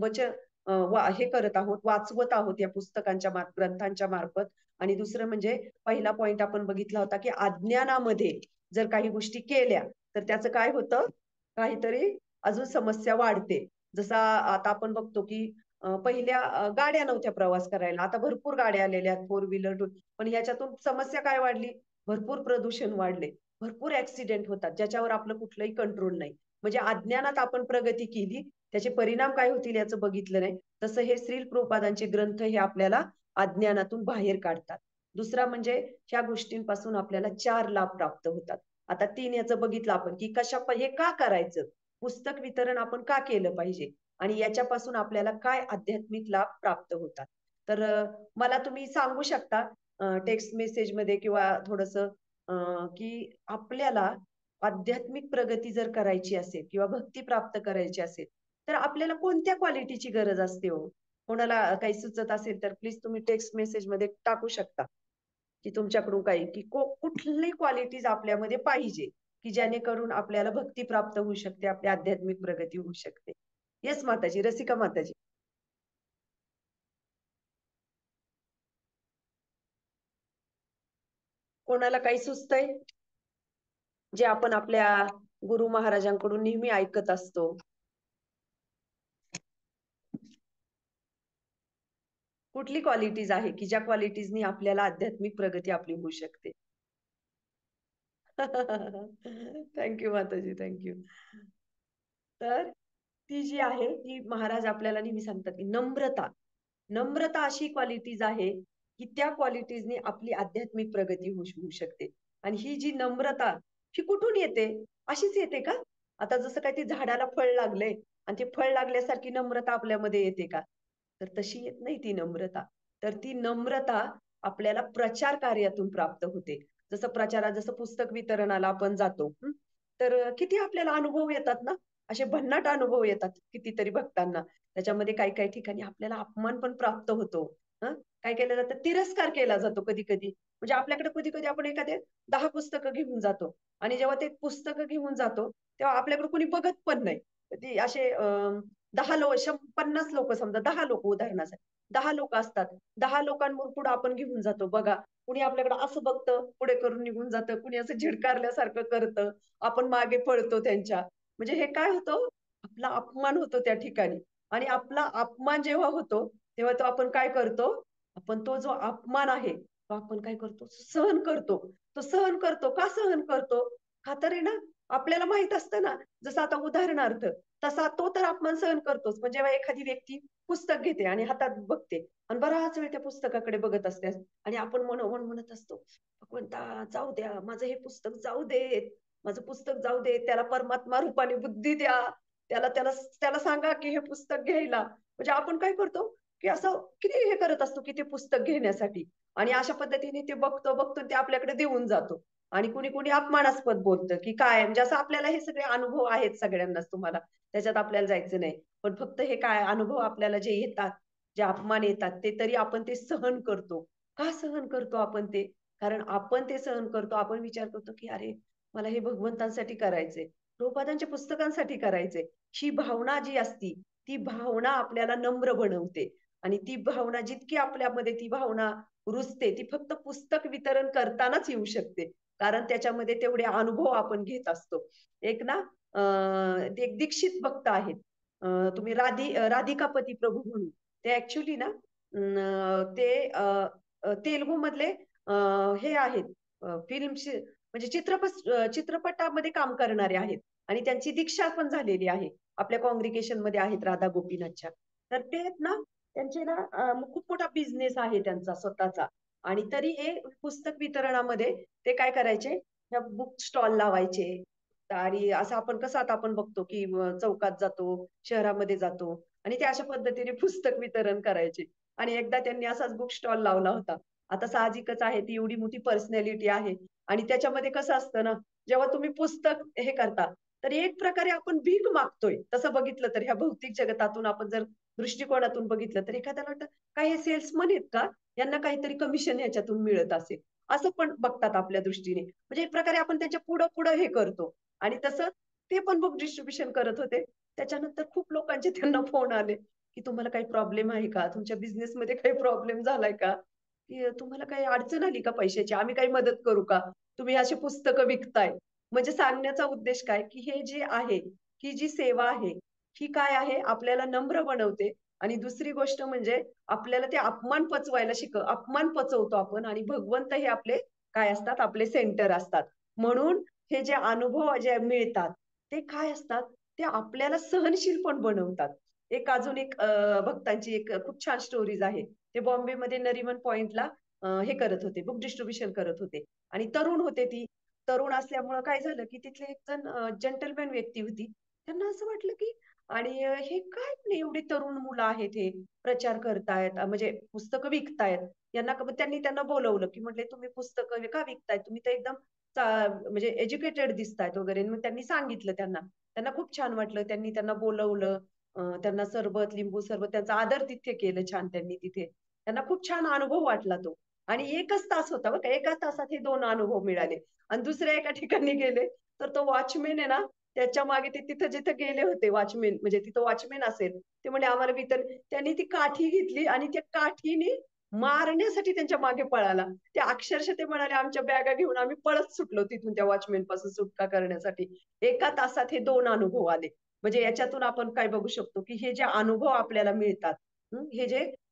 हे करत आहोत, वाचवत आहोत या पुस्तकांच्या ग्रंथांच्या मार्फत. आणि दुसरं म्हणजे पहिला पॉइंट आपण बघितला होता, की अज्ञानामध्ये जर काही गोष्टी केल्या तर त्याचं काय होतं, काहीतरी अजून समस्या वाढते. जसा आता आपण बघतो की पहिल्या गाड्या नव्हत्या प्रवास करायला, आता भरपूर गाड्या आलेल्या आहेत, 4 व्हीलर, पण याच्यातून समस्या काय वाढली, भरपूर प्रदूषण वाढले, भरपूर ऍक्सिडेंट होतात ज्याच्यावर आपलं कुठलंही कंट्रोल नाही. म्हणजे अज्ञानात आपण प्रगती केली, त्याचे परिणाम काय होतील याचं बघितलं नाही. तसं हे श्रील प्रभुपादांचे ग्रंथ हे आपल्याला अज्ञानातून बाहेर काढतात. दुसरा म्हणजे ह्या गोष्टींपासून आपल्याला 4 लाभ प्राप्त होतात. आता 3 याचं बघितलं आपण की हे का करायचं, पुस्तक वितरण आपण का केलं पाहिजे आणि याच्यापासून आपल्याला काय आध्यात्मिक लाभ प्राप्त होतात. तर मला तुम्ही सांगू शकता टेक्स्ट मेसेज मध्ये किंवा थोडस की आपल्याला आध्यात्मिक प्रगती जर करायची असेल किंवा भक्ती प्राप्त करायची असेल तर आपल्याला कोणत्या क्वालिटीची गरज असते हो. कोणाला काही सुचत असेल तर प्लीज तुम्ही टेक्स्ट मेसेज मध्ये टाकू शकता की तुमच्याकडून काही की कुठली क्वालिटीज आपल्यामध्ये पाहिजे की जेणेकरून आपल्याला भक्ती प्राप्त होऊ शकते, आपली आध्यात्मिक प्रगती होऊ शकते. येस माताजी, रसिका माताजी. कोणाला काही सुचतंय जे आपण आपल्या गुरु महाराजांकडून नेहमी ऐकत असतो. कुठली क्वालिटीज आहे की ज्या क्वालिटीजनी आपल्याला आध्यात्मिक प्रगती आपली होऊ शकते. थँक्यू माताजी, थँक्यू. तर ती जी आहे ती महाराज आपल्याला नेहमी सांगतात की नम्रता. नम्रता अशी क्वालिटीज आहे की त्या क्वालिटीजनी आपली आध्यात्मिक प्रगती होऊ शकते. आणि ही जी नम्रता ही कुठून येते, अशीच येते का? आता जसं काय ते झाडाला फळ लागले आणि ते फळ लागल्यासारखी नम्रता आपल्यामध्ये येते का? तर तशी येत नाही ती नम्रता. तर ती नम्रता आपल्याला प्रचार कार्यातून प्राप्त होते. जसं पुस्तक वितरणाला आपण जातो, तर किती आपल्याला अनुभव येतात ना. असे भन्नाट अनुभव येतात कितीतरी भक्तांना. त्याच्यामध्ये काही काही ठिकाणी आपल्याला अपमान पण प्राप्त होतो. हं. काय केलं जातं, तिरस्कार केला जातो कधी-कधी. म्हणजे आपल्याकडे कधी-कधी आपण एखादे 10 पुस्तकं घेऊन जातो आणि जेव्हा ते पुस्तकं घेऊन जातो, तेव्हा आपल्याकडे कोणी बघत पण नाही. ती असे 10 50 लोकं समजा 10 लोकं उदाहरणासाठी 10 लोकं असतात. 10 लोकांपुढे आपण घेऊन जातो बघा. कुणी आपल्याकडे असं बघतं, पुढे करून निघून जातं, कुणी असं झिडकारल्यासारखं करतं. आपण मागे पळतो त्यांच्या. म्हणजे हे काय होतं, आपला अपमान होतो त्या ठिकाणी आणि आपला अपमान जेव्हा होतो, तेव्हा तो आपण काय करतो, आपण तो जो अपमान आहे, तो आपण काय करतो, सहन करतो. तो सहन करतो. का सहन करतो? का तर आहे ना, आपल्याला माहीत असतं ना, जसं आता उदाहरणार्थ, तसा तो तर अपमान सहन करतोच. पण जेव्हा एखादी व्यक्ती पुस्तक घेते आणि हातात बघते आणि बराच वेळ त्या पुस्तकाकडे बघत असते आणि आपण मनोमन म्हणत असतो, "भगवंता जाऊ द्या, माझं हे पुस्तक जाऊ देत. माझं पुस्तक जाऊ दे, त्याला परमात्मा रूपाने बुद्धी द्या. त्याला त्याला त्याला सांगा, की हे पुस्तक घ्यायला. म्हणजे आपण काय करतो, की असं किती हे करत असतो, की ते पुस्तक घेण्यासाठी आणि अशा पद्धतीने ते बघतो, बघतो आणि ते आपल्याकडे देऊन जातो. आणि कुणी-कुणी अपमानास्पद बोलतं, की काय म्हणजे असं आपल्याला हे सगळे अनुभव आहेत सगळ्यांनाच तुम्हाला. त्याच्यात आपल्याला जायचं नाही. पण फक्त हे काय अनुभव आपल्याला जे येतात, जे अपमान येतात, ते तरी आपण ते सहन करतो. का सहन करतो आपण ते? कारण आपण ते सहन करतो. आपण विचार करतो, की "अरे, मला हे भगवंतांसाठी करायचंय. प्रभुपादांच्या पुस्तकांसाठी करायचंय." ही भावना जी असती, ती भावना आपल्याला नम्र बनवते आणि ती भावना जितकी आपल्यामध्ये ती भावना रुजते, ती फक्त पुस्तक वितरण करतानाच येऊ शकते. कारण त्याच्यामध्ये तेवढे अनुभव आपण घेत असतो. एक ना ते एक दीक्षित भक्त आहेत. तुम्ही राधिकापती प्रभू म्हणून. ते ॲक्चुअली ना ते तेलुगूमधले हे आहेत फिल्मचे म्हणजे चित्रपटामध्ये काम करणारे आहेत आणि त्यांची दीक्षा पण झालेली आहे. आपल्या कॉन्ग्रिगेशनमध्ये आहेत राधा गोपीनाथच्या. तर ते आहेत ना, त्यांचे ना खूप मोठा बिझनेस आहे त्यांचा स्वतःचा आणि तरी हे पुस्तक वितरणामध्ये ते काय करायचे, ह्या बुक स्टॉल लावायचे आणि असं आपण कसं आता आपण बघतो, की चौकात जातो, शहरामध्ये जातो आणि ते अशा पद्धतीने पुस्तक वितरण करायचे आणि एकदा त्यांनी असाच बुक स्टॉल लावला होता. आता साहजिकच आहे, ती एवढी मोठी पर्सनॅलिटी आहे आणि त्याच्यामध्ये कसं असतं ना, जेव्हा तुम्ही पुस्तक हे करता, तर एक प्रकारे आपण भीक मागतोय. तसं बघितलं तर ह्या भौतिक जगतातून आपण जर दृष्टिकोनातून बघितलं, तर एखाद्याला वाटतं, "काय हे सेल्समन आहेत का? यांना काहीतरी कमिशन ह्याच्यातून मिळत असेल." असं पण बघतात आपल्या दृष्टीने. म्हणजे एक प्रकारे आपण त्यांच्या पुढं-पुढं हे करतो आणि तसं ते पण बुक डिस्ट्रिब्युशन करत होते. त्याच्यानंतर खूप लोकांचे त्यांना फोन आले, की "तुम्हाला काही प्रॉब्लेम आहे का? तुमच्या बिझनेसमध्ये काही प्रॉब्लेम झालाय का? की तुम्हाला काही अडचण आली का पैशाची? आम्ही काही मदत करू का? तुम्ही अशी पुस्तकं विकताय." म्हणजे सांगण्याचा उद्देश काय, की हे जे आहे, ही जी सेवा आहे, ही काय आहे आपल्याला नम्र बनवते आणि दुसरी गोष्ट म्हणजे आपल्याला ते अपमान पचवतो आपण आणि भगवंत हे आपले काय असतात, आपले सेंटर असतात. म्हणून हे जे अनुभव जे मिळतात, ते काय असतात, ते आपल्याला सहनशील पण बनवतात. एक अजून एक भक्तांची एक खूप छान स्टोरीज आहे. ते बॉम्बेमध्ये नरिमन पॉइंटला हे करत होते, बुक डिस्ट्रिब्युशन करत होते आणि तरुण होते ती. तरुण असल्यामुळं काय झालं, की तिथले एक जण जेंटलमॅन व्यक्ती होती. त्यांना असं वाटलं, की आणि हे काय म्हणे एवढी तरुण मुलं आहेत हे, प्रचार करतायत म्हणजे पुस्तकं विकतायत. यांना त्यांनी त्यांना बोलावलं, की म्हटले, "तुम्ही पुस्तकं का विकताय? तुम्ही तर एकदम म्हणजे एज्युकेटेड दिसतायत" वगैरे. मग त्यांनी सांगितलं त्यांना. त्यांना खूप छान वाटलं. त्यांनी त्यांना बोलावलं. त्यांना सरबत, लिंबू सरबत त्यांचा आदर तिथे केलं छान त्यांनी तिथे. त्यांना खूप छान अनुभव वाटला तो. आणि 1च तास होता बरं का. 1 तासात हे 2 अनुभव मिळाले. आणि दुसऱ्या एका ठिकाणी गेले, तर तो वॉचमन आहे ना, त्याच्या मागे ते तिथं जिथं गेले होते वॉचमन, म्हणजे तिथं वॉचमन असेल, ते म्हणे आम्हाला त्यांनी ती काठी घेतली आणि त्या काठीने मारण्यासाठी त्यांच्या मागे पळाला. ते अक्षरशः ते म्हणाले, "आमच्या बॅगा घेऊन आम्ही पळत सुटलो तिथून त्या वॉचमनपासून सुटका करण्यासाठी." 1 तासात हे 2 अनुभव आले. म्हणजे याच्यातून आपण काय बघू शकतो, की हे जे अनुभव आपल्याला मिळतात,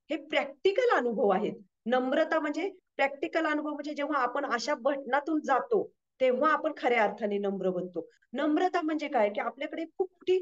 हे प्रॅक्टिकल अनुभव आहेत. नम्रता म्हणजे प्रॅक्टिकल अनुभव म्हणजे जेव्हा आपण अशा बटनातून जातो, तेव्हा आपण खऱ्या अर्थाने नम्र बनतो. नम्रता म्हणजे काय, की आपल्याकडे खूप मोठी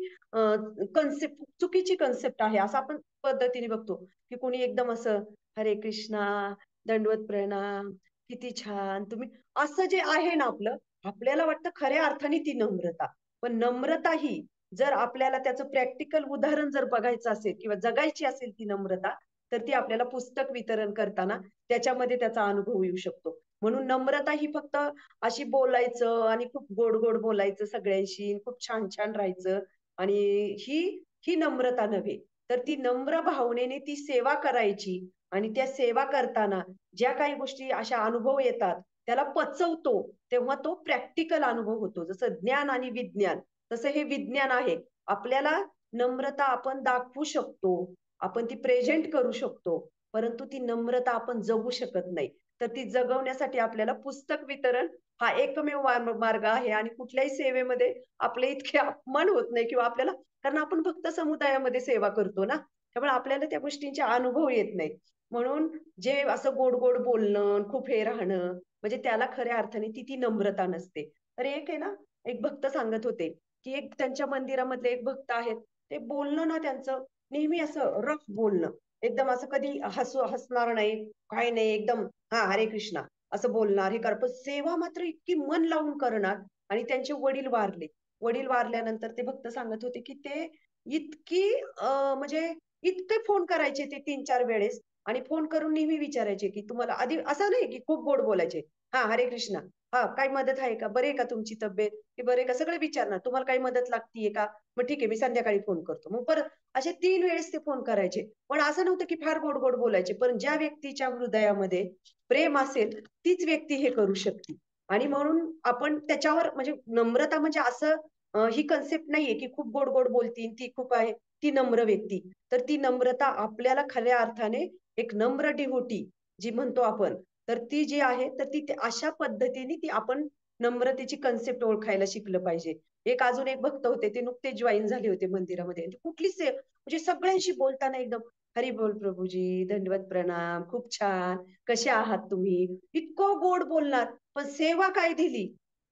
कन्सेप्ट चुकीची कन्सेप्ट आहे. असं आपण पद्धतीने बघतो, की कोणी एकदम असं हरे कृष्णा, दंडवत प्रणाम, किती छान तुम्ही असं जे आहे ना आपलं, आपल्याला वाटतं खऱ्या अर्थाने ती नम्रता. पण नम्रता ही जर आपल्याला त्याचं प्रॅक्टिकल उदाहरण जर बघायचं असेल किंवा जगायची असेल ती नम्रता, तर ती आपल्याला पुस्तक वितरण करताना त्याच्यामध्ये त्याचा अनुभव येऊ शकतो. म्हणून नम्रता ही फक्त अशी बोलायचं आणि खूप गोड-गोड बोलायचं सगळ्यांशी, खूप छान-छान राहायचं, आणि ही ही नम्रता नव्हे, तर ती नम्र भावनेने ती सेवा करायची. आणि त्या सेवा करताना ज्या काही गोष्टी अशा अनुभव येतात, त्याला पचवतो, तेव्हा तो प्रॅक्टिकल अनुभव होतो. जसं ज्ञान आणि विज्ञान, तसं हे विज्ञान आहे. आपल्याला नम्रता आपण दाखवू शकतो, आपण ती प्रेझेंट करू शकतो, परंतु ती नम्रता आपण जगू शकत नाही. तर ती जगवण्यासाठी आपल्याला पुस्तक वितरण हा एकमेव मार्ग आहे. आणि कुठल्याही सेवेमध्ये आपले इतके अपमान होत नाही किंवा आपल्याला, कारण आपण फक्त समुदायामध्ये सेवा करतो ना, त्यामुळे आपल्याला त्या गोष्टींचे अनुभव येत नाही. म्हणून जे असं गोड-गोड बोलणं, खूप हे राहणं, म्हणजे त्याला खऱ्या अर्थाने ती नम्रता नसते. तर एक आहे ना, एक भक्त सांगत होते, की एक त्यांच्या मंदिरामधले एक भक्त आहेत. ते बोलणं ना त्यांचं नेहमी असं रफ बोलणं. एकदम असं कधी हसणार नाही, काही नाही. एकदम हां, हरे कृष्णा असं बोलणार, हे कर. पण सेवा मात्र इतकी मन लावून करणार. आणि त्यांचे वडील वारले. वडील वारल्यानंतर ते भक्त सांगत होते, की ते इतकी म्हणजे इतके फोन करायचे ते 3-4 वेळेस. आणि फोन करून नेहमी विचारायचे, की तुम्हाला आधी असं नाही, की खूप गोड बोलायचे. हां, हरे कृष्णा. हां, काही मदत आहे का? बरी आहे का तुमची तब्येत? की बरी आहे का? सगळं विचारणार. तुम्हाला काही मदत लागतीये का? मग ठीक आहे, मी संध्याकाळी फोन करतो. मग परत असे 3 वेळेस ते फोन करायचे. पण असं नव्हतं, की फार गोड-गोड बोलायचे. पण ज्या व्यक्तीच्या हृदयामध्ये प्रेम असेल, तीच व्यक्ती हे करू शकते. आणि म्हणून आपण त्याच्यावर म्हणजे नम्रता म्हणजे असं ही कन्सेप्ट नाहीये, की खूप गोड-गोड बोलतील, ती खूप आहे, ती नम्र व्यक्ती. तर ती नम्रता आपल्याला खऱ्या अर्थाने एक नम्र डिव्होटी जी म्हणतो आपण, तर ती जी आहे, तर ती अशा पद्धतीने ती आपण नम्रतेची कन्सेप्ट ओळखायला शिकलं पाहिजे. एक अजून एक भक्त होते, ते नुकतेच जॉइन झाले होते मंदिरामध्ये. कुठलीच म्हणजे सगळ्यांशी बोलताना एकदम, "हरी बोल प्रभुजी, दंडवत प्रणाम, खूप छान, कसे आहात तुम्ही?" इतकं गोड बोलणार, पण सेवा काय दिली,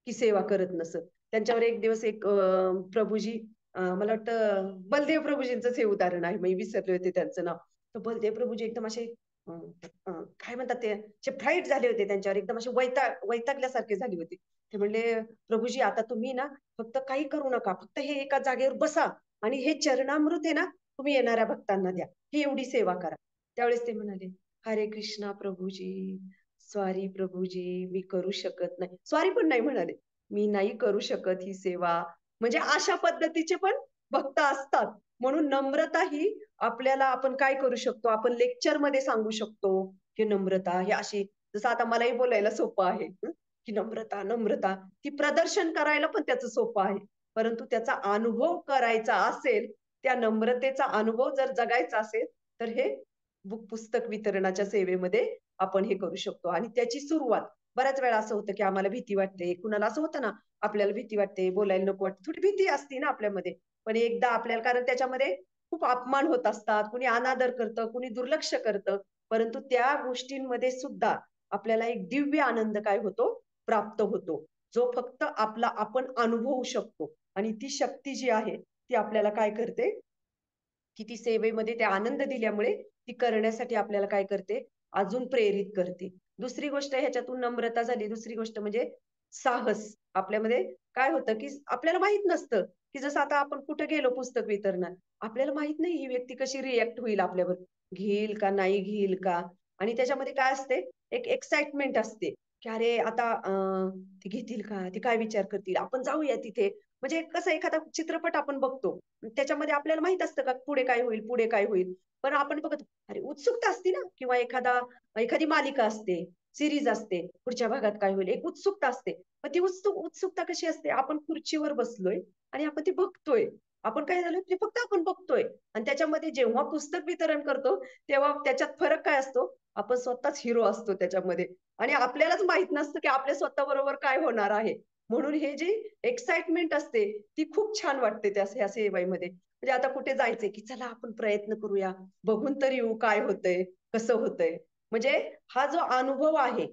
की सेवा करत नसत. त्यांच्यावर एक दिवस एक प्रभुजी, मला वाटतं बलदेव प्रभुजींचंच हे उदाहरण आहे. मी विसरले होते त्यांचं नाव. तर बलदेव प्रभुजी एकदम असे अ, अ, काय म्हणतात ते, असे फ्राईट झाले होते त्यांच्यावर, एकदम असे वैतागल्यासारखे झाले होते. ते म्हणले, "प्रभुजी आता तुम्ही ना फक्त काही करू नका. फक्त हे एका जागेवर बसा आणि हे चरणामृत आहे ना, तुम्ही येणाऱ्या भक्तांना द्या. ही एवढी सेवा करा." त्यावेळेस ते म्हणाले, "हरे कृष्णा प्रभुजी, सॉरी प्रभुजी, मी करू शकत नाही." सॉरी पण नाही म्हणाले. "मी नाही करू शकत ही सेवा." म्हणजे अशा पद्धतीचे पण भक्त असतात. म्हणून नम्रता ही आपल्याला, आपण काय करू शकतो, आपण लेक्चरमध्ये सांगू शकतो, की नम्रता ही अशी, जसं आता मलाही बोलायला सोपं आहे, की नम्रता, नम्रता. ती प्रदर्शन करायला पण त्याचं सोपं आहे. परंतु त्याचा अनुभव करायचा असेल, त्या नम्रतेचा अनुभव जर जगायचा असेल, तर हे पुस्तक वितरणाच्या सेवेमध्ये आपण हे करू शकतो. आणि त्याची सुरुवात, बऱ्याच वेळा असं होतं, की आम्हाला भीती वाटते. कुणाला असं होतं ना, आपल्याला भीती वाटते, बोलायला नको वाटतं. थोडी भीती असते ना आपल्यामध्ये. पण एकदा आपल्याला, कारण त्याच्यामध्ये खूप अपमान होत असतात, कुणी अनादर करतं, कुणी दुर्लक्ष करतं. परंतु त्या गोष्टींमध्ये सुद्धा आपल्याला एक दिव्य आनंद काय होतो, प्राप्त होतो. जो फक्त आपला आपण अनुभवू शकतो. आणि ती शक्ती जी आहे, ती आपल्याला काय करते, की ती सेवेमध्ये ते आनंद दिल्यामुळे ती करण्यासाठी आपल्याला काय करते, अजून प्रेरित करते. दुसरी गोष्ट ह्याच्यातून नम्रता झाली. दुसरी गोष्ट म्हणजे साहस. आपल्यामध्ये काय होतं, की आपल्याला माहित नसतं, की जसं आता आपण कुठे गेलो पुस्तक वितरणात, आपल्याला माहित नाही ही व्यक्ती कशी रिएक्ट होईल आपल्यावर. घेईल का नाही घेईल का? आणि त्याच्यामध्ये काय असते, एक एक्साइटमेंट असते, की अरे आता ते घेतील का? ते काय विचार करतील? आपण जाऊया तिथे. म्हणजे कसं, एखादा चित्रपट आपण बघतो. त्याच्यामध्ये आपल्याला माहित असतं का पुढे काय होईल, पुढे काय होईल. पण आपण बघत, अरे उत्सुकता असते ना, किंवा एखादी मालिका असते, सीरीज असते, पुढच्या भागात काय होईल, एक उत्सुकता असते. मग ती उत्सुकता कशी असते, आपण खुर्चीवर बसलोय आणि आपण ते बघतोय. आपण काय झालं, ते फक्त आपण बघतोय. आणि त्याच्यामध्ये जेव्हा पुस्तक वितरण करतो, तेव्हा त्याच्यात फरक काय असतो, आपण स्वतःच हिरो असतो त्याच्यामध्ये. आणि आपल्यालाच माहित नसतं, की आपल्या स्वतःबरोबर काय होणार आहे. म्हणून हे जी एक्साइटमेंट असते, ती खूप छान वाटते त्या ह्या सेवेमध्ये. म्हणजे आता कुठे जायचंय, की चला आपण प्रयत्न करूया, बघून तर येऊ काय होतंय, कसं होतंय. म्हणजे हा जो अनुभव आहे,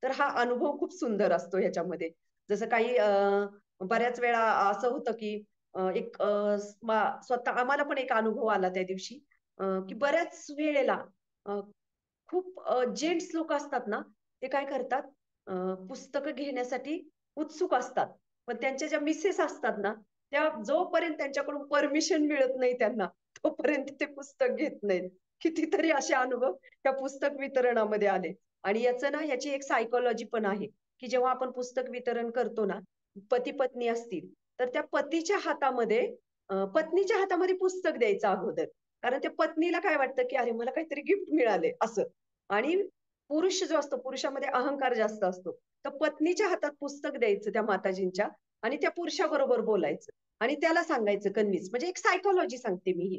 तर हा अनुभव खूप सुंदर असतो ह्याच्यामध्ये. जसं काही बऱ्याच वेळा असं होतं, की एक स्वतः आम्हाला पण एक अनुभव आला त्या दिवशी, की बऱ्याच वेळेला अ, खूप जेंट्स लोकं असतात ना, ते काय करतात, पुस्तकं घेण्यासाठी उत्सुक असतात. पण त्यांच्या ज्या मिसेस असतात ना, त्या जोपर्यंत त्यांच्याकडून परमिशन मिळत नाही त्यांना, तोपर्यंत ते पुस्तक घेत नाहीत. कितीतरी असे अनुभव त्या पुस्तक वितरणामध्ये आले. आणि याचं ना, याची एक सायकॉलॉजी पण आहे, की जेव्हा आपण पुस्तक वितरण करतो ना, पती-पत्नी असतील, तर त्या पतीच्या हातामध्ये पत्नीच्या हातामध्ये पुस्तक द्यायचं अगोदर. कारण त्या पत्नीला काय वाटतं, की अरे मला काहीतरी गिफ्ट मिळाले असं. आणि पुरुष जो असतो, पुरुषामध्ये अहंकार जास्त असतो. तर पत्नीच्या हातात पुस्तक द्यायचं त्या माताजींच्या आणि त्या पुरुषाबरोबर बोलायचं आणि त्याला सांगायचं कन्विन्स म्हणजे एक सायकॉलॉजी सांगते मी ही.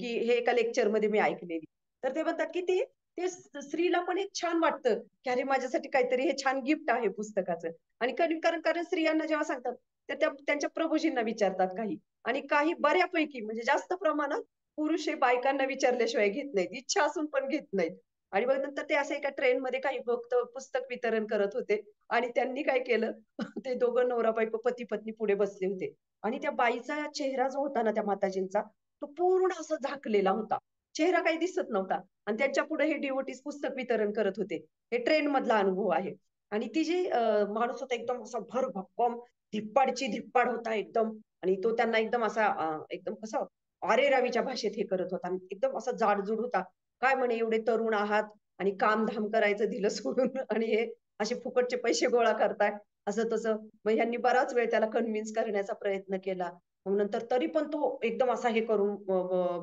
की हे एका लेक्चरमध्ये मी ऐकलेली. तर ते म्हणतात, की ते ते स्त्रीला पण एक छान वाटतं, की अरे माझ्यासाठी काहीतरी हे छान गिफ्ट आहे पुस्तकाचं. आणि कारण कारण स्त्रियांना जेव्हा सांगतात, तर त्या त्यांच्या प्रभूजींना विचारतात काही आणि काही बऱ्यापैकी म्हणजे जास्त प्रमाणात पुरुष हे बायकांना विचारल्याशिवाय घेत नाहीत. इच्छा असून पण घेत नाहीत. आणि मग नंतर ते असे एका ट्रेनमध्ये काही भक्त पुस्तक वितरण करत होते आणि त्यांनी काय केलं, ते दोघं नवरा-बायको, पती-पत्नी पुढे बसले होते आणि त्या बाईचा चेहरा जो होता ना त्या माताजींचा, तो पूर्ण असा झाकलेला होता. चेहरा काही दिसत नव्हता आणि त्यांच्या पुढे हे डिव्होटीज पुस्तक वितरण करत होते. हे ट्रेनमधला अनुभव आहे. आणि ती जी माणूस होता एकदम असा भरभक्कम, धिप्पाडची धिप्पाड होता एकदम आणि तो त्यांना एकदम असा एकदम कसा अरेरावीच्या भाषेत हे करत होता आणि एकदम असा जाडजूड होता. काय म्हणे एवढे तरुण आहात आणि काम-धाम करायचं दिलं सोडून आणि हे असे फुकटचे पैसे गोळा करताय, असं-तसं. मग ह्यांनी बराच वेळ त्याला कन्व्हिन्स करण्याचा प्रयत्न केला. मग नंतर तरी पण तो एकदम असा हे करून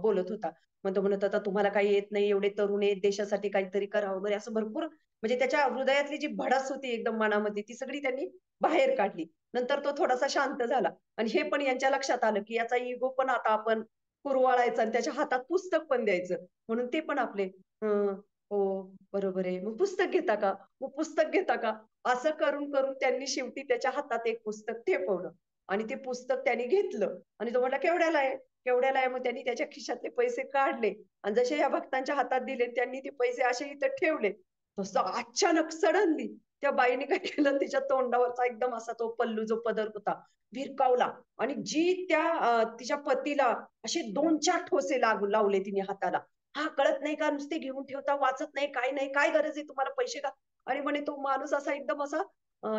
बोलत होता. मग तो म्हणत होता, "तुम्हाला काही येत नाही, एवढे तरुण आहेत, देशासाठी काहीतरी करा" वगैरे असं भरपूर म्हणजे त्याच्या हृदयातली जी भडास होती एकदम मनामध्ये, ती सगळी त्यांनी बाहेर काढली. नंतर तो थोडासा शांत झाला आणि हे पण यांच्या लक्षात आलं, की याचा इगो पण आता आपण कुरवाळायचा आणि त्याच्या हातात पुस्तक पण द्यायचं. म्हणून ते पण आपले "हं, हो, बरोबर आहे. मग पुस्तक घेता का? मग पुस्तक घेता का?" असं करून त्यांनी शेवटी त्याच्या हातात एक पुस्तक ठेवलं आणि ते पुस्तक त्याने घेतलं आणि तो म्हटला, "केवढ्याला आहे?" "केवढ्याला आहे?" मग त्यांनी त्याच्या खिशातले पैसे काढले आणि जसे या भक्तांच्या हातात दिले, त्यांनी ते पैसे असे इथं ठेवले. तसं अचानक सडनली त्या बाईने काय केलं, तिच्या तोंडावरचा एकदम असा तो पल्लू जो पदर होता, भिरकावला आणि जी त्या तिच्या पतीला असे 2-4 ठोसे लावले तिने हाताला. "हां, कळत नाही का? नुसते घेऊन ठेवता, वाचत नाही, काय नाही, काय गरज आहे तुम्हाला पैसे का?" आणि म्हणे तो माणूस असा एकदम असा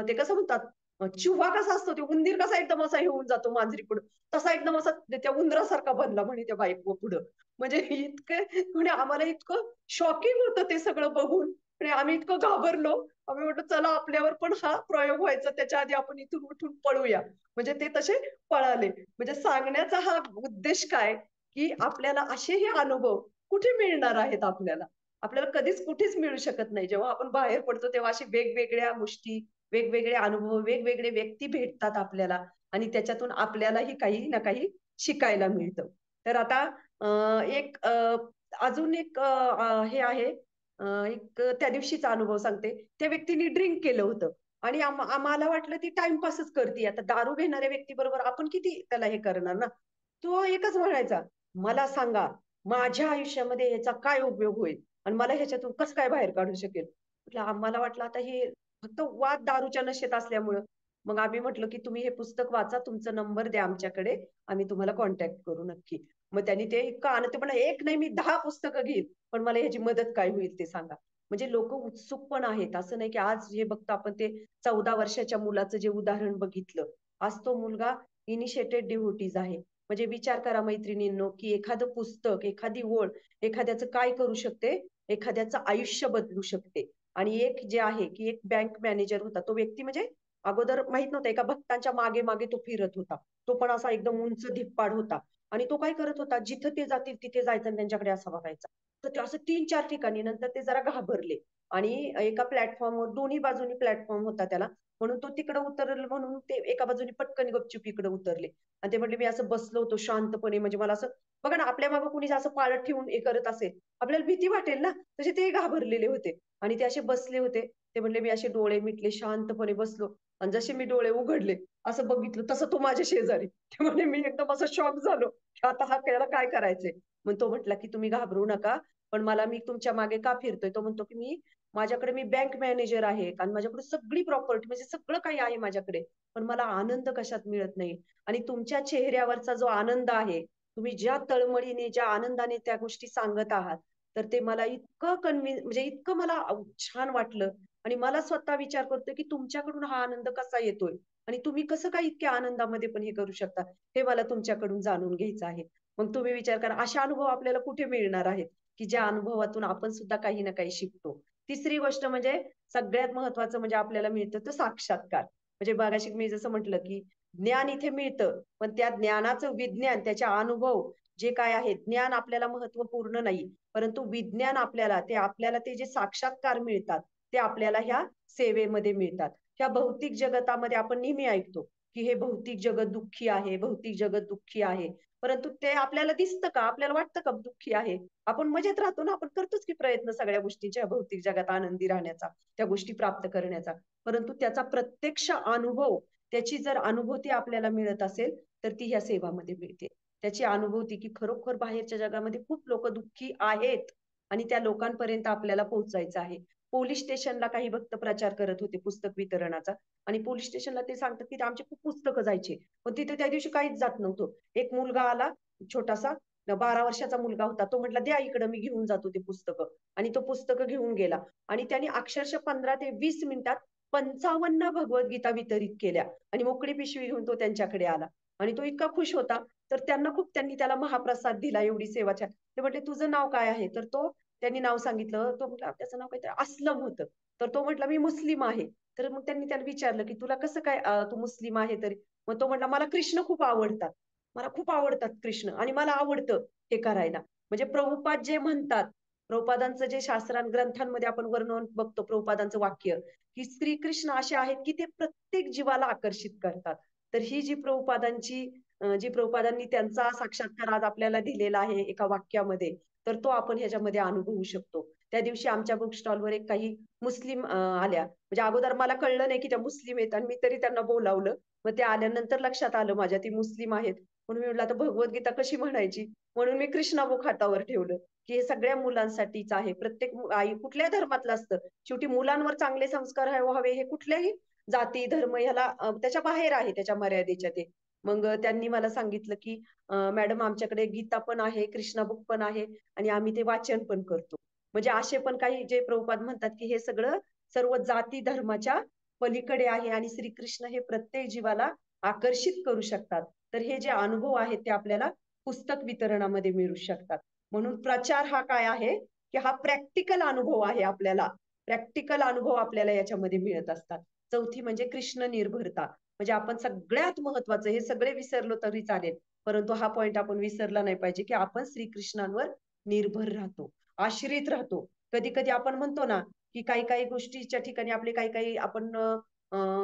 ते कसं म्हणतात चिव्हा कसा असतो, ते उंदीर कसा एकदम असा हे होऊन जातो मांजरीपुढं, तसा एकदम असा त्या उंदरासारखा बनला म्हणे त्या बाई पुढं. म्हणजे इतकं म्हणे आम्हाला इतकं शॉकिंग होतं ते सगळं बघून आणि आम्ही इतकं घाबरलो. आम्ही म्हटलं चला आपल्यावर पण हा प्रयोग व्हायचा त्याच्या आधी आपण इथून उठून पळूया. म्हणजे ते तसे पळाले. म्हणजे सांगण्याचा हा उद्देश काय, की आपल्याला असेही अनुभव कुठे मिळणार आहेत आपल्याला. आपल्याला कधीच कुठेच मिळू शकत नाही. जेव्हा आपण बाहेर पडतो तेव्हा अशा वेगवेगळ्या गोष्टी, वेगवेगळे अनुभव, वेगवेगळे व्यक्ती भेटतात आपल्याला आणि त्याच्यातून आपल्यालाही काही ना काही शिकायला मिळतं. तर आता एक अजून एक हे आहे एक त्या दिवशीचा अनुभव सांगते. त्या व्यक्तीने ड्रिंक केलं होतं आणि आम्हाला वाटलं ती टाईमपासच करतीये. आता दारू घेणाऱ्या व्यक्तीबरोबर आपण किती त्याला हे करणार ना. तो एकच म्हणायचा, "मला सांगा, माझ्या आयुष्यामध्ये याचा काय उपयोग होईल आणि मला ह्याच्यातून कसं काय बाहेर काढू शकेल?" म्हटलं आम्हाला वाटलं आता हे फक्त वाद दारूच्या नशेत असल्यामुळं. मग आम्ही म्हटलं, की "तुम्ही हे पुस्तक वाचा, तुमचा नंबर द्या आमच्याकडे, आम्ही तुम्हाला कॉन्टॅक्ट करू नक्की." मग त्यांनी ते इतकं आनंद "एक नाही मी 10 पुस्तकं घेईन, पण मला ह्याची मदत काय होईल ते सांगा." म्हणजे लोकं उत्सुक पण आहेत. असं नाही, की आज हे बघतो आपण ते 14 वर्षाच्या मुलाचं जे उदाहरण बघितलं. आज तो मुलगा इनिशिएटेड डिव्होटीज आहे. म्हणजे विचार करा मैत्रिणींनो, की एखादं पुस्तक, एखादी ओळ एखाद्याचं काय करू शकते? एखाद्याचं आयुष्य बदलू शकते. आणि एक जे आहे, की एक बँक मॅनेजर होता. तो व्यक्ती म्हणजे अगोदर माहीत नव्हतं एका भक्तांच्या मागे-मागे तो फिरत होता. तो पण असा एकदम उंच धिप्पाड होता. आणि तो काय करत होता, जिथं ते जातील तिथे जायचा आणि त्यांच्याकडे असा बघायचा. तर ते असं 3-4 ठिकाणी नंतर ते जरा घाबरले आणि एका प्लॅटफॉर्मवर दोन्ही बाजूनी प्लॅटफॉर्म होता त्याला. म्हणून तो तिकडं उतरला म्हणून ते एका बाजूने पटकन गपचूप इकडे उतरले. आणि ते म्हटले, "मी असं बसलो होतो शांतपणे." म्हणजे मला असं बघा ना, आपल्या मागे कोणी असं पाळत ठेवून हे करत असेल, आपल्याला भीती वाटेल ना. तसे ते घाबरलेले होते आणि ते असे बसले होते. ते म्हणले, "मी असे डोळे मिटले, शांतपणे बसलो आणि जसे मी डोळे उघडले, असं बघितलं, तसं तो माझ्या शेजारी." ते म्हणे, "मी एकदम असं शॉक झालो, की आता याला काय करायचंय?" मग तो म्हटला, की "तुम्ही घाबरू नका, पण मी तुमच्या मागे का फिरतोय?" तो म्हणतो, की माझ्याकडे मी बँक मॅनेजर आहे आणि माझ्याकडे सगळी प्रॉपर्टी म्हणजे सगळं काही आहे माझ्याकडे. पण मला आनंद कशात मिळत नाही आणि तुमच्या चेहऱ्यावरचा जो आनंद आहे, तुम्ही ज्या तळमळीने, ज्या आनंदाने त्या गोष्टी सांगत आहात, तर ते मला इतकं म्हणजे इतकं मला छान वाटलं आणि मला स्वतः विचार करतोय, की तुमच्याकडून हा आनंद कसा येतोय आणि तुम्ही कसं काय इतक्या आनंदामध्ये पण हे करू शकता, हे मला तुमच्याकडून जाणून घ्यायचं आहे. मग तुम्ही विचार करा, असे अनुभव आपल्याला कुठे मिळणार आहेत, की ज्या अनुभवातून आपण सुद्धा काही ना काही शिकतो. तिसरी गोष्ट म्हणजे सगळ्यात महत्त्वाचं म्हणजे आपल्याला मिळतं तर साक्षात्कार. म्हणजे मगाशी मी जसं म्हटलं, की ज्ञान इथे मिळतं, पण त्या ज्ञानाचं विज्ञान, त्याचा अनुभव जे काय आहे, ज्ञान आपल्याला महत्वपूर्ण नाही, परंतु विज्ञान आपल्याला ते जे साक्षात्कार मिळतात, ते आपल्याला ह्या सेवेमध्ये मिळतात. ह्या भौतिक जगतामध्ये आपण नेहमी ऐकतो की हे भौतिक जगत दुःखी आहे, भौतिक जगत दुःखी आहे. परंतु ते आपल्याला दिसतं का? आपल्याला वाटतं का दुःखी आहे? आपण मजेत राहतो ना, आपण करतोच की प्रयत्न सगळ्या गोष्टींच्या भौतिक जगात आनंदी राहण्याचा, त्या गोष्टी प्राप्त करण्याचा. परंतु त्याचा प्रत्यक्ष अनुभव, त्याची जर अनुभूती आपल्याला मिळत असेल, तर ती ह्या सेवामध्ये मिळते. त्याची अनुभूती की खरोखर बाहेरच्या जगामध्ये खूप लोक दुःखी आहेत आणि त्या लोकांपर्यंत आपल्याला पोहोचायचं आहे. पोलीस स्टेशनला काही भक्त प्रचार करत होते पुस्तक वितरणाचा आणि पोलीस स्टेशनला ते सांगतात की आमचे खूप पुस्तकं जायचे, पण तिथे त्या दिवशी काहीच जात नव्हतं. एक मुलगा आला, छोटासा 12 वर्षाचा मुलगा होता. तो म्हटला, द्या इकडं, मी घेऊन जातो ते पुस्तकं. आणि तो पुस्तकं घेऊन गेला आणि त्यांनी अक्षरशः 15 ते 20 मिनिटात 55 भगवद्गीता वितरित केल्या आणि मोकळी पिशवी घेऊन तो त्यांच्याकडे आला आणि तो इतका खुश होता. तर त्यांनी त्याला महाप्रसाद दिला, एवढी सेवाच्या. ते म्हटले, तुझं नाव काय आहे? तर त्यांनी नाव सांगितलं. तो म्हटला, त्याचं नाव काहीतरी असलम होतं. तर तो म्हटला, मी मुस्लिम आहे. तर मग त्यांनी त्याला विचारलं की तुला कसं काय, तू मुस्लिम आहे तरी? मग तो म्हटला, मला कृष्ण खूप आवडतात, मला खूप आवडतात कृष्ण आणि मला आवडतं हे करायला. म्हणजे प्रभुपाद जे म्हणतात, प्रभुपादांचं जे ग्रंथांमध्ये आपण वर्णन बघतो, प्रभुपादांचं वाक्य की श्रीकृष्ण असे आहेत की ते प्रत्येक जीवाला आकर्षित करतात. तर ही जी प्रभुपादांनी त्यांचा साक्षात्कार आज आपल्याला दिलेला आहे एका वाक्यामध्ये, तर तो आपण ह्याच्यामध्ये अनुभवू शकतो. त्या दिवशी आमच्या बुक स्टॉलवर एक काही मुस्लिम आल्या. म्हणजे अगोदर मला कळलं नाही की त्या मुस्लिम आहेत आणि मी तरी त्यांना बोलावलं. मग ते आल्यानंतर लक्षात आलं माझ्या, ती मुस्लिम आहेत. म्हणून मी म्हटलं, आता भगवद्गीता कशी म्हणायची? म्हणून मी कृष्णा बुक हातावर ठेवलं की हे सगळ्या मुलांसाठीच आहे. प्रत्येक आई कुठल्या धर्मातलं असतं, शेवटी मुलांवर चांगले संस्कार व्हावे हे कुठल्याही जाती धर्म ह्याला त्याच्या बाहेर आहे, त्याच्या मर्यादेच्या ते. मग त्यांनी मला सांगितलं की मॅडम, आमच्याकडे गीता पण आहे, कृष्णा बुक पण आहे आणि आम्ही ते वाचन पण करतो. म्हणजे असे पण काही जे प्रभुपाद म्हणतात की हे सगळं सर्व जाती धर्माच्या पलीकडे आहे आणि श्रीकृष्ण हे प्रत्येक जीवाला आकर्षित करू शकतात. तर हे जे अनुभव आहेत ते आपल्याला पुस्तक वितरणामध्ये मिळू शकतात. म्हणून प्रचार हा काय आहे की हा प्रॅक्टिकल अनुभव आहे. आपल्याला प्रॅक्टिकल अनुभव आपल्याला याच्यामध्ये मिळत असतात. चौथी म्हणजे कृष्ण निर्भरता. म्हणजे आपण सगळ्यात महत्वाचं, हे सगळे विसरलो तरी चालेल, परंतु हा पॉइंट आपण विसरला नाही पाहिजे की आपण श्रीकृष्णांवर निर्भर राहतो, आश्रित राहतो. कधी कधी आपण म्हणतो ना की काही काही गोष्टीच्या ठिकाणी आपले काही काही आपण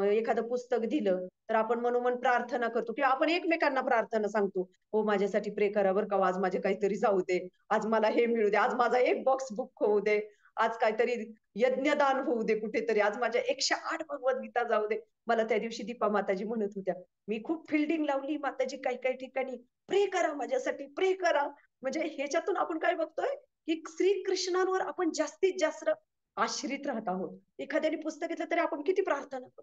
एखादं पुस्तक दिलं तर आपण मनोमन प्रार्थना करतो किंवा आपण एकमेकांना प्रार्थना सांगतो, हो माझ्यासाठी प्रे करा बरं का, आज माझे काहीतरी जाऊ दे, आज मला हे मिळू दे, आज माझा एक बॉक्स बुक होऊ दे, आज काहीतरी यज्ञदान होऊ दे कुठेतरी, आज माझ्या 108 भगवद्गीता जाऊ दे. मला त्या दिवशी दीपा माताजी म्हणत होत्या, मी खूप फिल्डिंग लावली माताजी काही काही ठिकाणी, प्रे करा माझ्यासाठी, प्रे करा. म्हणजे ह्याच्यातून आपण काय बघतोय की श्रीकृष्णांवर आपण जास्तीत जास्त आश्रित राहत आहोत. एखाद्याने पुस्तक घेतलं तरी आपण किती प्रार्थना करतो,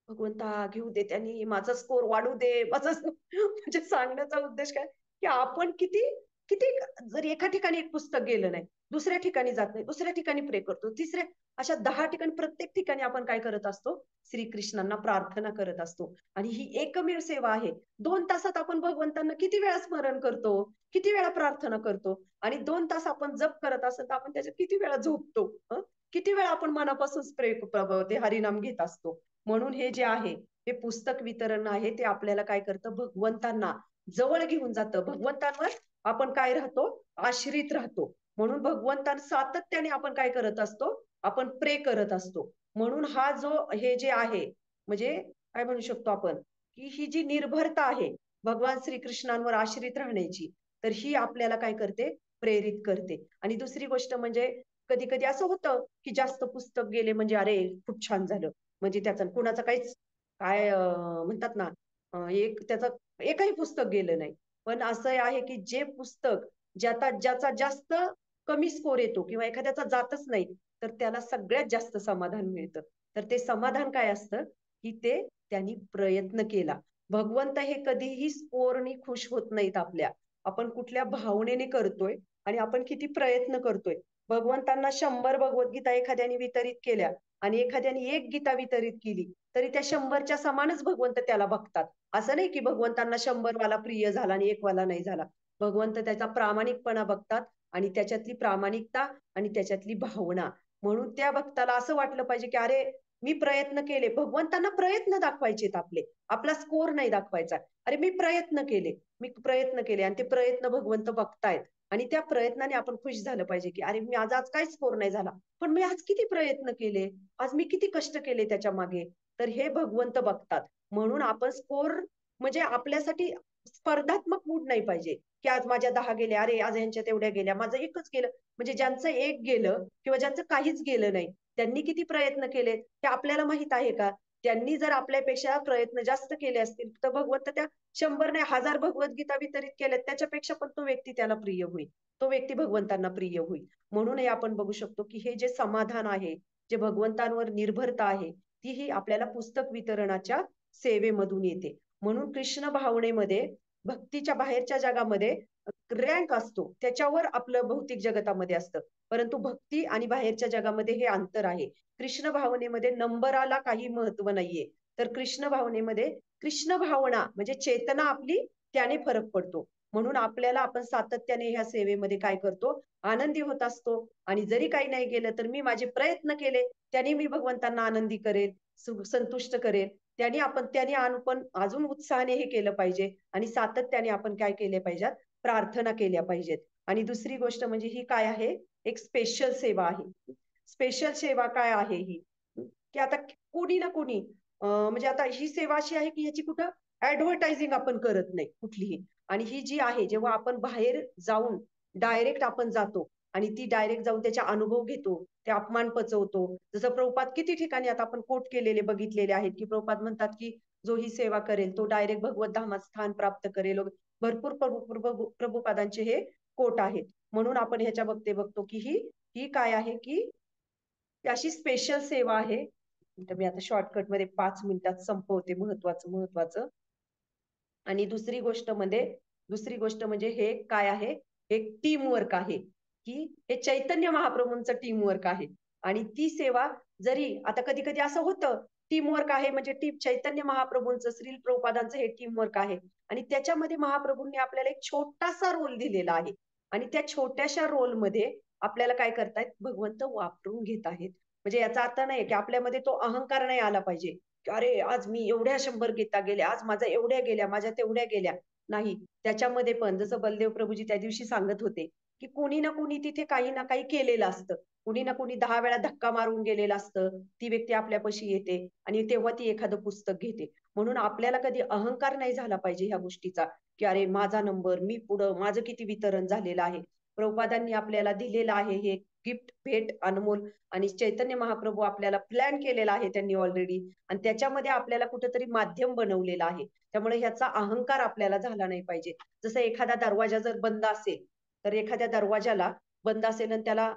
भगवंता घेऊ दे, त्यांनी माझा स्कोर वाढू दे, माझा म्हणजे सांगण्याचा उद्देश काय की आपण किती किती, जर एका ठिकाणी एक पुस्तक गेलं नाही, दुसऱ्या ठिकाणी जात नाही, दुसऱ्या ठिकाणी प्रे करतो, तिसऱ्या, अशा 10 ठिकाणी, प्रत्येक ठिकाणी आपण काय करत असतो, श्रीकृष्णांना प्रार्थना करत असतो. आणि ही एकमेव सेवा आहे. 2 तासात आपण भगवंतांना किती वेळा स्मरण करतो, किती वेळा प्रार्थना करतो आणि 2 तास आपण जप करत असेल तर आपण त्याच्यात किती वेळा झोपतो, किती वेळा आपण मनापासून ते हरिनाम घेत असतो. म्हणून हे जे आहे, हे पुस्तक वितरण आहे, ते आपल्याला काय करतं, भगवंतांना जवळ घेऊन जातं. भगवंतांवर आपण काय राहतो, आश्रित राहतो. म्हणून भगवंतां सातत्याने आपण काय करत असतो, आपण प्रे करत असतो. म्हणून हा जो हे जे आहे, म्हणजे काय म्हणू शकतो आपण की ही जी निर्भरता आहे भगवान श्रीकृष्णांवर आश्रित राहण्याची, तर ही आपल्याला काय करते, प्रेरित करते. आणि दुसरी गोष्ट म्हणजे कधी कधी असं होतं की जास्त पुस्तक गेले म्हणजे अरे खूप छान झालं, म्हणजे त्याचं कुणाचं काहीच काय म्हणतात ना, एक त्याचं एकही पुस्तक गेलं नाही. पण असं आहे की जे पुस्तक ज्याचा जास्त कमी स्कोर येतो किंवा एखाद्याचा जातच नाही, तर त्याला सगळ्यात जास्त समाधान मिळतं. तर ते समाधान काय असतं की ते त्यांनी प्रयत्न केला. भगवंत हे कधीही स्कोरनी खुश होत नाहीत आपल्या, आपण कुठल्या भावनेने करतोय आणि आपण किती प्रयत्न करतोय. भगवंतांना 100 भगवद्गीता एखाद्याने वितरित केल्या आणि एखाद्याने एक गीता वितरित केली, तरी त्या 100च्या समानच भगवंत त्याला बघतात. असं नाही की भगवंतांना 100 वाला प्रिय झाला आणि 1 वाला नाही झाला. भगवंत त्याचा प्रामाणिकपणा बघतात आणि त्याच्यातली प्रामाणिकता आणि त्याच्यातली भावना. म्हणून त्या भक्ताला असं वाटलं पाहिजे की अरे मी प्रयत्न केले. भगवंतांना प्रयत्न दाखवायचेत आपले, आपला स्कोर नाही दाखवायचा. अरे मी प्रयत्न केले आणि ते प्रयत्न भगवंत बघतायत. आणि त्या प्रयत्नाने आपण खुश झालं पाहिजे, की अरे मी आज काहीच स्कोर नाही झाला. पण मी आज किती प्रयत्न केले, आज मी किती कष्ट केले त्याच्या मागे. तर हे भगवंत बघतात. म्हणून आपण स्कोर म्हणजे आपल्यासाठी स्पर्धात्मक मूड नाही पाहिजे, की आज माझ्या 10 गेल्या, अरे आज यांच्या तेवढ्या गेल्या, माझं एकच गेलं. म्हणजे ज्यांचं एक गेलं किंवा ज्यांचं काहीच गेलं नाही, त्यांनी किती प्रयत्न केले हे आपल्याला माहित आहे का? त्यांनी जर आपल्यापेक्षा प्रयत्न जास्त केले असतील, तर भगवंत त्या 100 नाही 1000 भगवद्गीता वितरित केल्यात, त्याच्यापेक्षा पण तो व्यक्ती त्याला प्रिय होईल. तो व्यक्ती भगवंतांना प्रिय होईल. म्हणूनही आपण बघू शकतो, की हे जे समाधान आहे, जे भगवंतांवर निर्भरता आहे, तीही आपल्याला पुस्तक वितरणाच्या सेवेमधून येते. म्हणून कृष्ण भावनेमध्ये भक्तीच्या बाहेरच्या जगामध्ये रँक असतो. त्याच्यावर आपलं भौतिक जगतामध्ये असतं. परंतु भक्ती आणि बाहेरच्या जगामध्ये हे अंतर आहे. कृष्ण भावनेमध्ये नंबराला काही महत्व नाहीये. तर कृष्ण भावनेमध्ये कृष्ण भावना म्हणजे चेतना आपली त्याने फरक पडतो. म्हणून आपल्याला आपण सातत्याने ह्या सेवेमध्ये काय करतो? आनंदी होत असतो आणि जरी काही नाही केलं तर मी माझे प्रयत्न केले, त्याने मी भगवंतांना आनंदी करेल, संतुष्ट करेल. त्याने आपण अजून उत्साहाने हे केलं पाहिजे आणि सातत्याने आपण काय केले पाहिजेत? प्रार्थना केल्या पाहिजेत. आणि दुसरी गोष्ट म्हणजे ही काय आहे? एक स्पेशल सेवा आहे. स्पेशल सेवा काय आहे ही? की आता कोणी ना कोणी म्हणजे आता ही सेवा अशी आहे की ह्याची कुठं ऍडव्हर्टायझिंग आपण करत नाही कुठलीही. आणि ही जी आहे जेव्हा आपण बाहेर जाऊन डायरेक्ट आपण जातो आणि ती डायरेक्ट जाऊन त्याचा अनुभव घेतो, ते अपमान पचवतो. जसं प्रभुपाद किती ठिकाणी आता आपण कोट केलेले बघितलेले आहेत, की प्रभुपाद म्हणतात की जो ही सेवा करेल तो डायरेक्ट भगवत धामात स्थान प्राप्त करेल. भरपूर प्रभुपादांचे हे कोट आहेत. म्हणून आपण ह्याच्या बघतो की ही ही काय आहे की ती अशी स्पेशल सेवा आहे. तर मी आता शॉर्टकट मध्ये 5 मिनिटात संपवते महत्वाचं. आणि दुसरी गोष्ट म्हणजे हे काय आहे? एक टीम वर्क आहे, की हे चैतन्य महाप्रभूंचं टीम वर्क आहे. आणि ती सेवा जरी आता कधी-कधी असं होतं, टीम वर्क आहे म्हणजे टीम चैतन्य महाप्रभूंचं, श्रील प्रभुपादांचं हे टीम वर्क आहे. आणि त्याच्यामध्ये महाप्रभूंनी आपल्याला एक छोटासा रोल दिलेला आहे. आणि त्या छोट्याशा रोलमध्ये आपल्याला काय करतायत? भगवंत वापरून घेत आहेत. म्हणजे याचा अर्थ नाही की आपल्यामध्ये तो अहंकार नाही आला पाहिजे, की अरे आज मी एवढ्या 100 गीता गेल्या, आज माझ्या एवढ्या गेल्या, माझ्या तेवढ्या गेल्या. नाही. त्याच्यामध्ये पण जसं बलदेव प्रभूजी त्या दिवशी सांगत होते, की कोणी ना कोणी तिथे काही ना काही केलेलं असतं. कोणी ना कोणी 10 वेळा धक्का मारून गेलेलं असतं. ती व्यक्ती आपल्यापाशी येते आणि तेव्हा ती एखादं पुस्तक घेते. म्हणून आपल्याला कधी अहंकार नाही झाला पाहिजे ह्या गोष्टीचा, की अरे माझा नंबर, मी पुढं, माझं किती वितरण झालेलं आहे. प्रभुपादांनी आपल्याला दिलेलं आहे हे गिफ्ट, भेट अनमोल. आणि चैतन्य महाप्रभू आपल्याला प्लॅन केलेला आहे त्यांनी ऑलरेडी. आणि त्याच्यामध्ये आपल्याला कुठेतरी माध्यम बनवलेलं आहे. त्यामुळे ह्याचा अहंकार आपल्याला झाला नाही पाहिजे. जसं एखादा दरवाजा जर बंद असेल, तर एखाद्या दरवाजाला बंद असेल आणि त्याला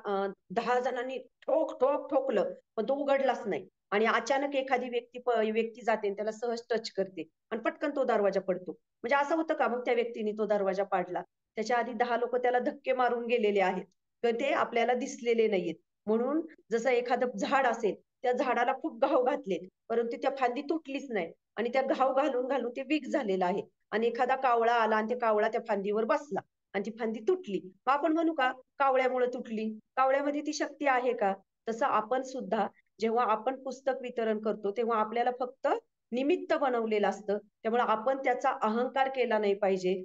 10 जणांनी ठोक, ठोक ठोकलं, पण तो उघडलाच नाही. आणि अचानक एखादी व्यक्ती जाते आणि त्याला सहज टच करते आणि पटकन तो दरवाजा पडतो. म्हणजे असं होतं का मग त्या व्यक्तीने तो दरवाजा पाडला? त्याच्या आधी 10 लोक त्याला धक्के मारून गेलेले आहेत. तर ते आपल्याला दिसलेले नाहीयेत. म्हणून जसं एखादं झाड असेल, त्या झाडाला खूप घाव घातले, परंतु त्या फांदी तुटलीच नाही. आणि त्या घाव घालून घालून ते वीक झालेलं आहे. आणि एखादा कावळा आला आणि ते कावळा त्या फांदीवर बसला आणि ती फांदी तुटली. मग आपण म्हणू का कावळ्यामुळे तुटली? कावळ्यामध्ये ती शक्ती आहे का? तसं आपण सुद्धा जेव्हा आपण पुस्तक वितरण करतो, तेव्हा आपल्याला फक्त निमित्त बनवलेलं असतं. त्यामुळे आपण त्याचा अहंकार केला नाही पाहिजे.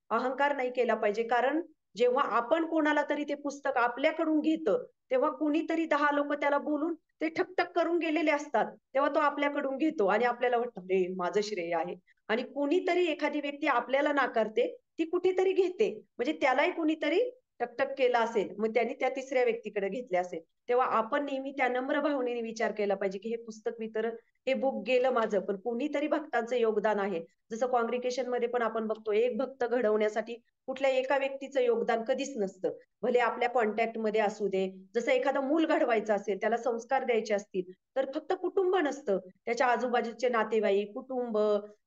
अहंकार नाही केला पाहिजे. कारण जेव्हा आपण कोणाला तरी ते पुस्तक आपल्याकडून घेतं, तेव्हा कुणीतरी 10 लोक त्याला बोलून ते ठकठक करून गेलेले असतात. तेव्हा तो आपल्याकडून घेतो आणि आपल्याला वाटतं, "अरे, माझं श्रेय आहे." आणि कुणीतरी एखादी व्यक्ती आपल्याला नाकारते, ती कुठेतरी घेते. म्हणजे त्यालाही कुणीतरी टकटक केला असेल, मग त्यांनी त्या तिसऱ्या व्यक्तीकडे घेतले असेल. तेव्हा आपण नेहमी त्या नम्र भावनेने विचार केला पाहिजे, की हे पुस्तक वितरण, हे बुक गेलं माझं, पण कुणीतरी भक्तांचं योगदान आहे. जसं कॉन्ग्रिगेशनमध्ये पण आपण बघतो, एक भक्त घडवण्यासाठी कुठल्या एका व्यक्तीचं योगदान कधीच नसतं. भले आपल्या कॉन्टॅक्टमध्ये असू दे. जसं एखादं मूल घडवायचं असेल, त्याला संस्कार द्यायचे असतील, तर फक्त कुटुंब नसतं. त्याच्या आजूबाजूचे नातेवाईक, कुटुंब,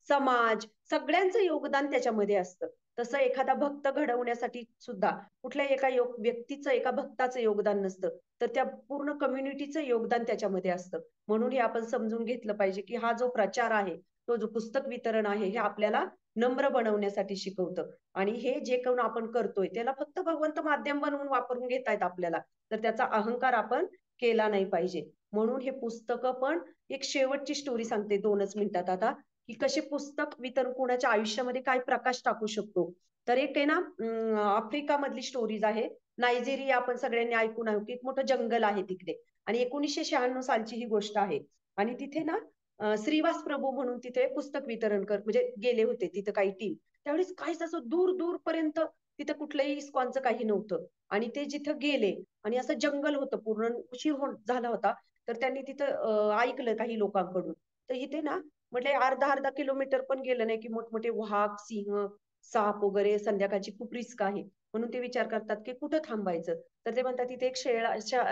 समाज सगळ्यांचं योगदान त्याच्यामध्ये असतं. तसं एखादा भक्त घडवण्यासाठी सुद्धा कुठल्या एका व्यक्तीचं, एका भक्ताचं योगदान नसतं. तर त्या पूर्ण कम्युनिटीचं योगदान त्याच्यामध्ये असतं. म्हणून हे आपण समजून घेतलं पाहिजे, की हा जो प्रचार आहे, तो जो पुस्तक वितरण आहे, हे आपल्याला नम्र बनवण्यासाठी शिकवतं. आणि हे जे काही आपण करतोय त्याला फक्त भगवंत माध्यम बनवून वापरून घेतायत आपल्याला. तर त्याचा अहंकार आपण केला नाही पाहिजे. म्हणून हे पुस्तकं पण एक शेवटची स्टोरी सांगते 2च मिनिटात आता, की कसे पुस्तक वितरण कोणाच्या आयुष्यामध्ये काय प्रकाश टाकू शकतो. तर एक आहे ना आफ्रिका मधली स्टोरीज आहे. नायजेरिया आपण सगळ्यांनी ऐकून आहे की एक मोठं जंगल आहे तिकडे आणि 1996 सालची ही गोष्ट आहे. आणि तिथे ना श्रीवास प्रभू म्हणून तिथे पुस्तक वितरण म्हणजे गेले होते तिथे काही टीम. त्यावेळेस काहीच असं दूर दूरपर्यंत तिथं कुठलंही इस्कॉनचं काही नव्हतं. आणि ते जिथं गेले आणि असं जंगल होतं पूर्ण उशीर झाला होता. तर त्यांनी तिथं ऐकलं काही लोकांकडून. तर इथे ना म्हटले अर्धा-अर्धा किलोमीटर पण गेलं नाही, की मोठमोठे वाघ, सिंह, साप वगैरे संध्याकाळची खूप रिस्क आहे. म्हणून ते विचार करतात, की कुठं थांबायचं? तर ते म्हणतात तिथे एक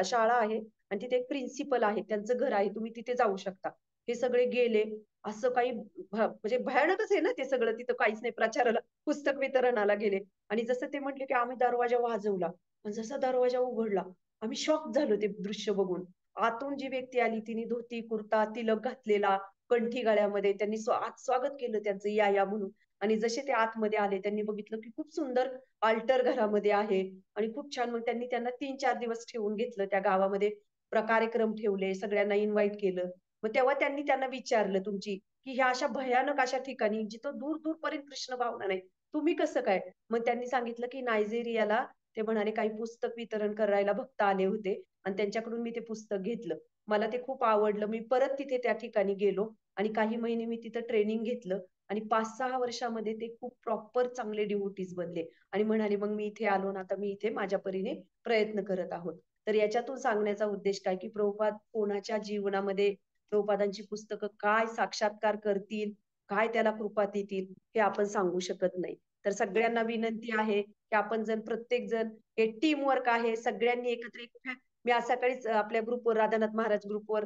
शाळा आहे आणि तिथे एक प्रिन्सिपल आहे. त्यांचं घर आहे. तुम्ही तिथे जाऊ शकता. हे सगळे गेले. असं काही म्हणजे भयानकच आहे ना ते सगळं. तिथं काहीच नाही प्रचाराला, पुस्तक वितरणाला गेले आणि जसं ते म्हटले, की आम्ही दरवाजा वाजवला आणि जसा दरवाजा उघडला, आम्ही शॉक झालो ते दृश्य बघून. आतून जी व्यक्ती आली तिने धोती, कुर्ता, तिलक घातलेला, कंठी गळ्यामध्ये त्यांनी आत स्वागत केलं त्यांचं या, या म्हणून. आणि जसे ते आतमध्ये आले त्यांनी बघितलं, की खूप सुंदर अल्टर घरामध्ये आहे आणि खूप छान मग त्यांनी त्यांना 3-4 दिवस ठेवून घेतलं त्या गावामध्ये. कार्यक्रम ठेवले, सगळ्यांना इन्व्हाईट केलं. मग तेव्हा त्यांनी त्यांना विचारलं तुमची, की ह्या अशा भयानक अशा ठिकाणी जिथं दूर-दूरपर्यंत कृष्ण भावना नाही, तुम्ही कसं काय? मग त्यांनी सांगितलं, की नायजेरियाला ते म्हणाले काही पुस्तक वितरण करायला भक्त आले होते आणि त्यांच्याकडून मी ते पुस्तक घेतलं. मला ते खूप आवडलं. मी परत तिथे त्या ठिकाणी गेलो आणि काही महिने मी तिथं ट्रेनिंग घेतलं आणि 5-6 वर्षामध्ये ते खूप प्रॉपर चांगले डिव्होटीज बनले आणि म्हणाले, "मग मी इथे आलो ना, आता मी इथे माझ्या परीने प्रयत्न करत आहोत." तर याच्यातून सांगण्याचा उद्देश काय, की प्रभुपाद कोणाच्या जीवनामध्ये प्रभुपादांची पुस्तकं काय साक्षात्कार करतील, काय त्याला कृपा देतील, हे आपण सांगू शकत नाही. तर सगळ्यांना विनंती आहे, की आपण जर प्रत्येक जण हे टीम वर्क आहे, सगळ्यांनी एकत्र मी आज सकाळीच आपल्या ग्रुपवर राधानाथ महाराज ग्रुपवर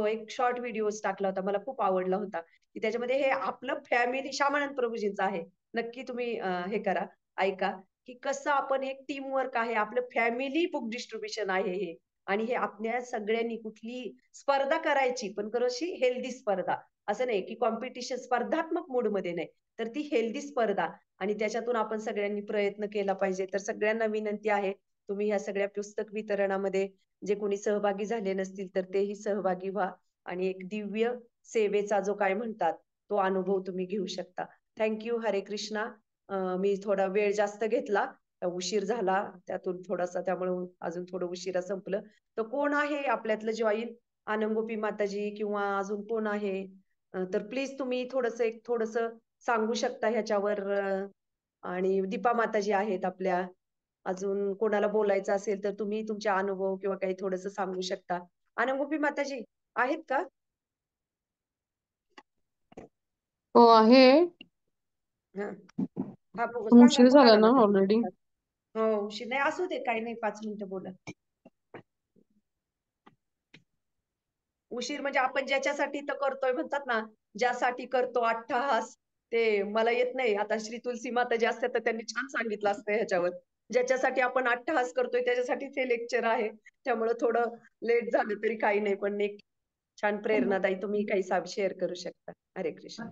एक शॉर्ट व्हिडिओज टाकला होता. मला खूप आवडला होता, की त्याच्यामध्ये हे आपलं फॅमिली श्यामानंद प्रभूजींचं आहे. नक्की तुम्ही हे करा, ऐका, की कसं आपण एक टीम वर्क आहे. आपलं फॅमिली बुक डिस्ट्रिब्युशन आहे हे आणि हे आपल्या सगळ्यांनी कुठली स्पर्धा करायची, पण कशी हेल्दी स्पर्धा. असं नाही, की कॉम्पिटिशन स्पर्धात्मक मूडमध्ये नाही, तर ती हेल्दी स्पर्धा आणि त्याच्यातून आपण सगळ्यांनी प्रयत्न केला पाहिजे. तर सगळ्यांना विनंती आहे, तुम्ही ह्या सगळ्या पुस्तक वितरणामध्ये जे कोणी सहभागी झाले नसतील, तर तेही सहभागी व्हा आणि एक दिव्य सेवेचा जो काय म्हणतात, तो अनुभव तुम्ही घेऊ शकता. थँक हरे कृष्णा. मी थोडा वेळ जास्त घेतला. उशीर झाला त्यातून थोडासा त्यामुळे अजून थोडं उशिरा संपलं. तर कोण आहे आपल्यातलं जॉईन? आनंदगोपी माताजी किंवा अजून कोण आहे? तर प्लीज तुम्ही थोडंसं सांगू शकता ह्याच्यावर आणि दीपा माताजी आहेत आपल्या. अजून कोणाला बोलायचं असेल तर तुम्ही तुमचे अनुभव किंवा काही थोडंसं सांगू शकता. अनंगोपी माताजी आहेत का? हो आहे. हां. हां, पण सांगा, उशीर बोला झाला ना ना माताजी. ऑलरेडी. हो, उशीर नाही असू दे काही नाही 5 मिनिटं बोला. उशीर म्हणजे आपण ज्याच्यासाठी तर करतोय म्हणतात ना, ज्यासाठी करतो अट्टहास, ते मला येत नाही. आता श्री तुलसी माता जे असतात तर त्यांनी छान सांगितलं असतं ह्याच्यावर. ज्याच्यासाठी आपण अट्टहास करतोय त्याच्यासाठीच हे लेक्चर आहे. त्यामुळं थोडं लेट झालं तरी काही नाही, पण एक छान प्रेरणादायी तुम्ही काही शेअर करू शकता. हरे कृष्ण.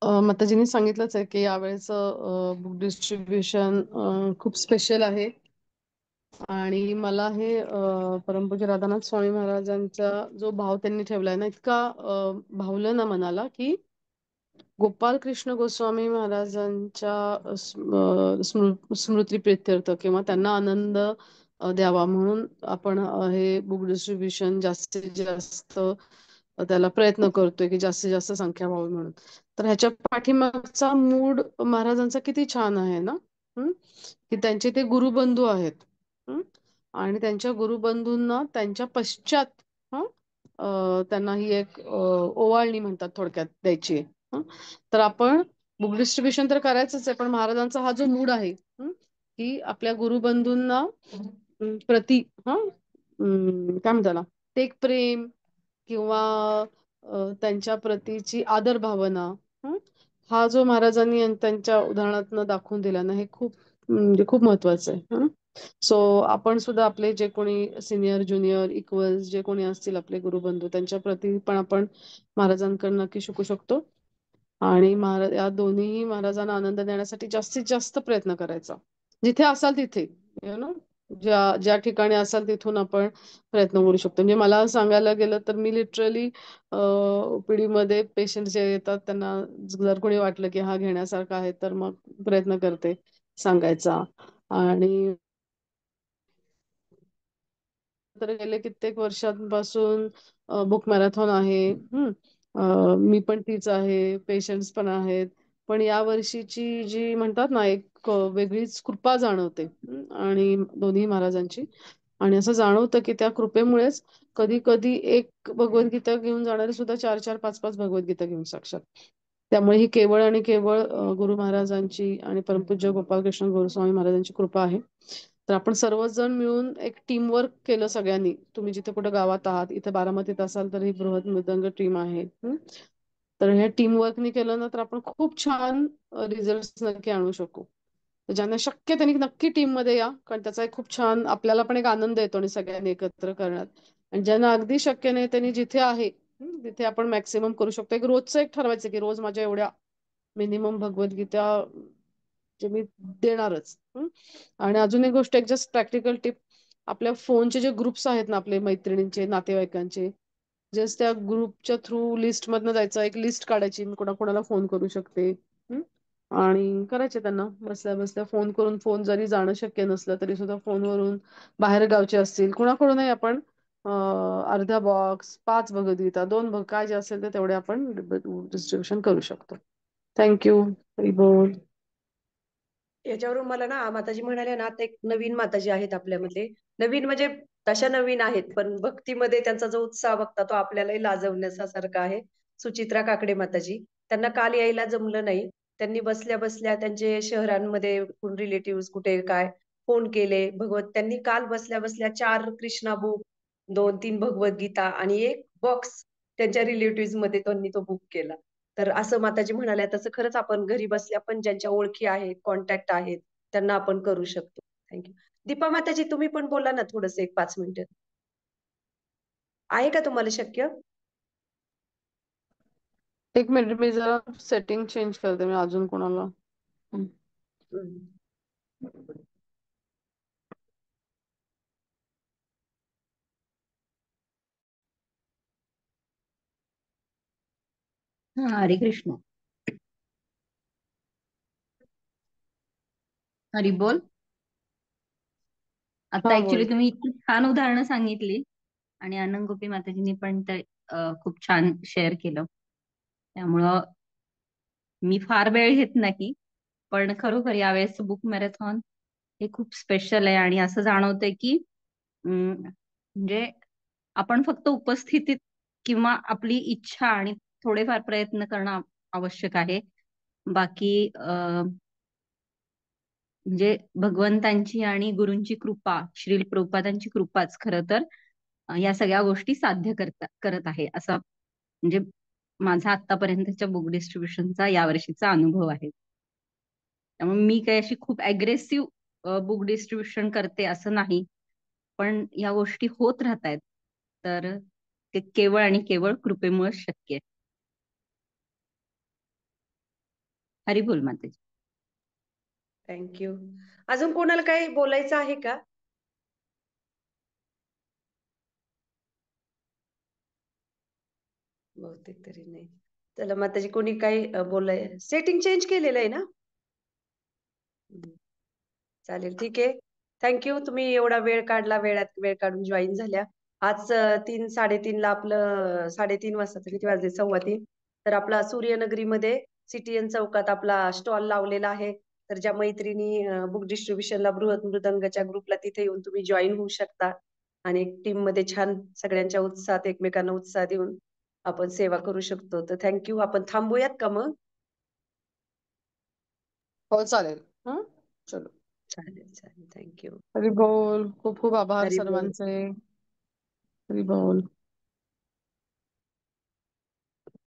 माताजींनी सांगितलंच आहे की यावेळेचं बुक डिस्ट्रीब्युशन खूप स्पेशल आहे. आणि मला हे परमपूज्य राधानाथ स्वामी महाराजांचा जो भाव त्यांनी ठेवलाय ना, इतका भावलं ना मनाला, की गोपाल कृष्ण गोस्वामी महाराजांच्या स्मृती किंवा त्यांना आनंद द्यावा म्हणून आपण हे बुक डिस्ट्रीब्युशन जास्तीत जास्त त्याला प्रयत्न करतोय की जास्तीत जास्त संख्या व्हावी म्हणून. तर ह्याच्या पाठीमागचा मूड महाराजांचा किती छान आहे ना. हं? की त्यांचे ते गुरुबंधू आहेत. हं? आणि त्यांच्या गुरुबंधूंना त्यांच्या पश्चात हं? त्यांना ही एक ओवाळणी म्हणतात थोडक्यात द्यायची आहे. हं? तर आपण बुक डिस्ट्रीब्युशन तर करायचंच आहे, पण महाराजांचा हा जो मूड आहे की आपल्या गुरुबंधूंना प्रति काय म्हणतात त्याला, ते एक प्रेम किंवा त्यांच्या प्रतीची आदर भावना हं? हा जो महाराजांनी त्यांच्या उदाहरणातून दाखवून दिला ना, हे खूप म्हणजे खूप महत्वाचं आहे. सो आपण सुद्धा आपले जे कोणी सिनियर ज्युनियर इक्वल्स जे कोणी असतील आपले गुरुबंधू त्यांच्या प्रती पण आपण महाराजांकडून नक्की शिकू शकतो. आणि महाराज या दोन्ही महाराजांना आनंद देण्यासाठी जास्तीत जास्त प्रयत्न करायचा. जिथे असाल तिथे, ज्या ज्या ठिकाणी असाल तिथून आपण प्रयत्न करू शकतो. म्हणजे मला सांगायला गेलं तर मी लिटरली ओपीडी मध्ये पेशंट जे येतात त्यांना जर कोणी वाटलं की हा घेण्यासारखा आहे तर मग प्रयत्न करते सांगायचा. आणि तर गेले कित्येक वर्षांपासून बुक मॅरेथॉन आहे. मी पण तीच आहे, पेशंट्स पण आहेत. पण या वर्षीची जी म्हणतात ना, एक वेगळीच कृपा जाणवते. आणि दोन्ही महाराजांची. आणि असं जाणवतं की त्या कृपेमुळेच कधी कधी एक भगवद्गीता घेऊन जाणारे सुद्धा चार चार पाच पाच भगवद्गीता घेऊन साक्षात. त्यामुळे ही केवळ आणि केवळ गुरु महाराजांची आणि परमपूज्य गोपालकृष्ण गुरुस्वामी महाराजांची कृपा आहे. तर आपण सर्वजण मिळून एक टीम वर्क केलं सगळ्यांनी. तुम्ही जिथे कुठे गावात आहात, इथे बारामतीत असाल तर ही बृहत मृदंग टीम आहे. तर ह्या टीम वर्कनी केलं ना तर आपण खूप छान रिझल्ट नक्की आणू शकू. तर ज्यांना शक्य त्यांनी नक्की टीम मध्ये या, कारण त्याचा एक खूप छान आपल्याला पण एक आनंद येतो आणि सगळ्यांनी एकत्र करण्यात. आणि ज्यांना अगदी शक्य नाही त्यांनी जिथे आहे तिथे आपण मॅक्सिमम करू शकतो. एक रोजचं एक ठरवायचं की रोज माझ्या एवढ्या मिनिमम भगवद्गीता जे मी देणारच. आणि अजून एक गोष्ट, एक जस्ट प्रॅक्टिकल टिप. आपल्या फोनचे जे ग्रुप्स आहेत ना, आपले मैत्रिणींचे, नातेवाईकांचे, जस्ट त्या ग्रुपच्या थ्रू लिस्ट मधनं जायचं, एक लिस्ट काढायची, मी कोणाकोणाला फोन करू शकते. आणि करायचे त्यांना बसल्या बसल्या फोन करून. फोन जरी जाणं शक्य नसलं तरी सुद्धा फोनवरून, बाहेर गावचे असतील कुणाकडूनही आपण अर्धा बॉक्स, 5 भगवद्गीता, 2 काय जे असेल ते तेवढे आपण डिस्ट्रीब्युशन करू शकतो. थँक्यू. हरी बोल. याच्यावरून मला ना माताजी म्हणाल्या ना, आता एक नवीन माताजी आहेत आपल्यामध्ये. नवीन म्हणजे तशा नवीन आहेत, पण भक्तीमध्ये त्यांचा जो उत्साह बघता तो आपल्यालाही लाजवण्यासारखा आहे. सुचित्रा काकडे माताजी. त्यांना काल यायला जमलं नाही. त्यांनी बसल्या बसल्या त्यांचे शहरांमध्ये रिलेटिव्ह कुठे काय फोन केले. त्यांनी काल बसल्या बसल्या 4 कृष्णा बुक, 2-3 भगवद्गीता आणि एक बॉक्स त्यांच्या रिलेटिव्ह मध्ये त्यांनी तो बुक केला. तर असं माताजी म्हणाल्या, तसं खरंच आपण घरी बसल्या पण ज्यांच्या ओळखी आहेत, कॉन्टॅक्ट आहेत, त्यांना आपण करू शकतो. थँक दीपा माताजी, तुम्ही पण बोला ना थोडंसं एक 5 मिनिटं. आहे का तुम्हाला शक्य? एक मिनिट, मी जरा सेटिंग चेंज करते. मी अजून कोणाला हं. हा, हरे कृष्ण. हरी बोल. आता हा ऍक्च्युली बोल. तुम्ही इतकी छान उदाहरणं सांगितली आणि आनंद गोपी माताजींनी पण ते खूप छान शेअर केलं. त्यामुळं मी फार वेळ घेत नाही, पण खरोखर यावेळेस बुक मॅरेथॉन हे खूप स्पेशल आहे. आणि असं जाणवतंय की म्हणजे आपण फक्त उपस्थितीत किंवा आपली इच्छा आणि थोडेफार प्रयत्न करणं आवश्यक आहे. बाकी म्हणजे भगवंतांची आणि गुरूंची कृपा, श्रील प्रभुपादांची कृपाच खरं तर या सगळ्या गोष्टी साध्य करत आहे, असा म्हणजे माझा आतापर्यंतच्या बुक डिस्ट्रीब्युशनचा यावर्षीचा अनुभव आहे. त्यामुळे मी काही अशी खूप अग्रेसिव्ह बुक डिस्ट्रीब्युशन करते असं नाही, पण या गोष्टी होत राहत आहेत. तर ते केवळ आणि केवळ कृपेमुळे शक्य आहे. हरी बोल मातेजी. थँक अजून कोणाला काही बोलायचं आहे का? बहुतेक तरी नाही. चला माताजी, कोणी काही बोलाय, सेटिंग चेंज केलेलं आहे ना? चालेल, ठीक आहे. तुम्ही एवढा वेळ काढला, वेळात वेळ काढून जॉईन झाल्या. आज 3-3:30 ला आपलं 3:30 वाजता, किती वाजले, 2:15. तर आपला सूर्यनगरीमध्ये सीटीएन चौकात आपला स्टॉल लावलेला आहे. तर ज्या मैत्रिणी बुक डिस्ट्रीब्युशनला, बृहत मृदंगच्या ग्रुपला, तिथे येऊन तुम्ही जॉईन होऊ शकता. आणि टीम मध्ये छान सगळ्यांच्या उत्साहात एकमेकांना उत्साह देऊन आपण सेवा करू शकतो. तर आपण थांबूयात का मग? हो चालेल. चलो. चालेल चालेल, थँक्यू. हरी बोल. खूप खूप आभार हरी बोल. सर्वांचे. हरी बोल.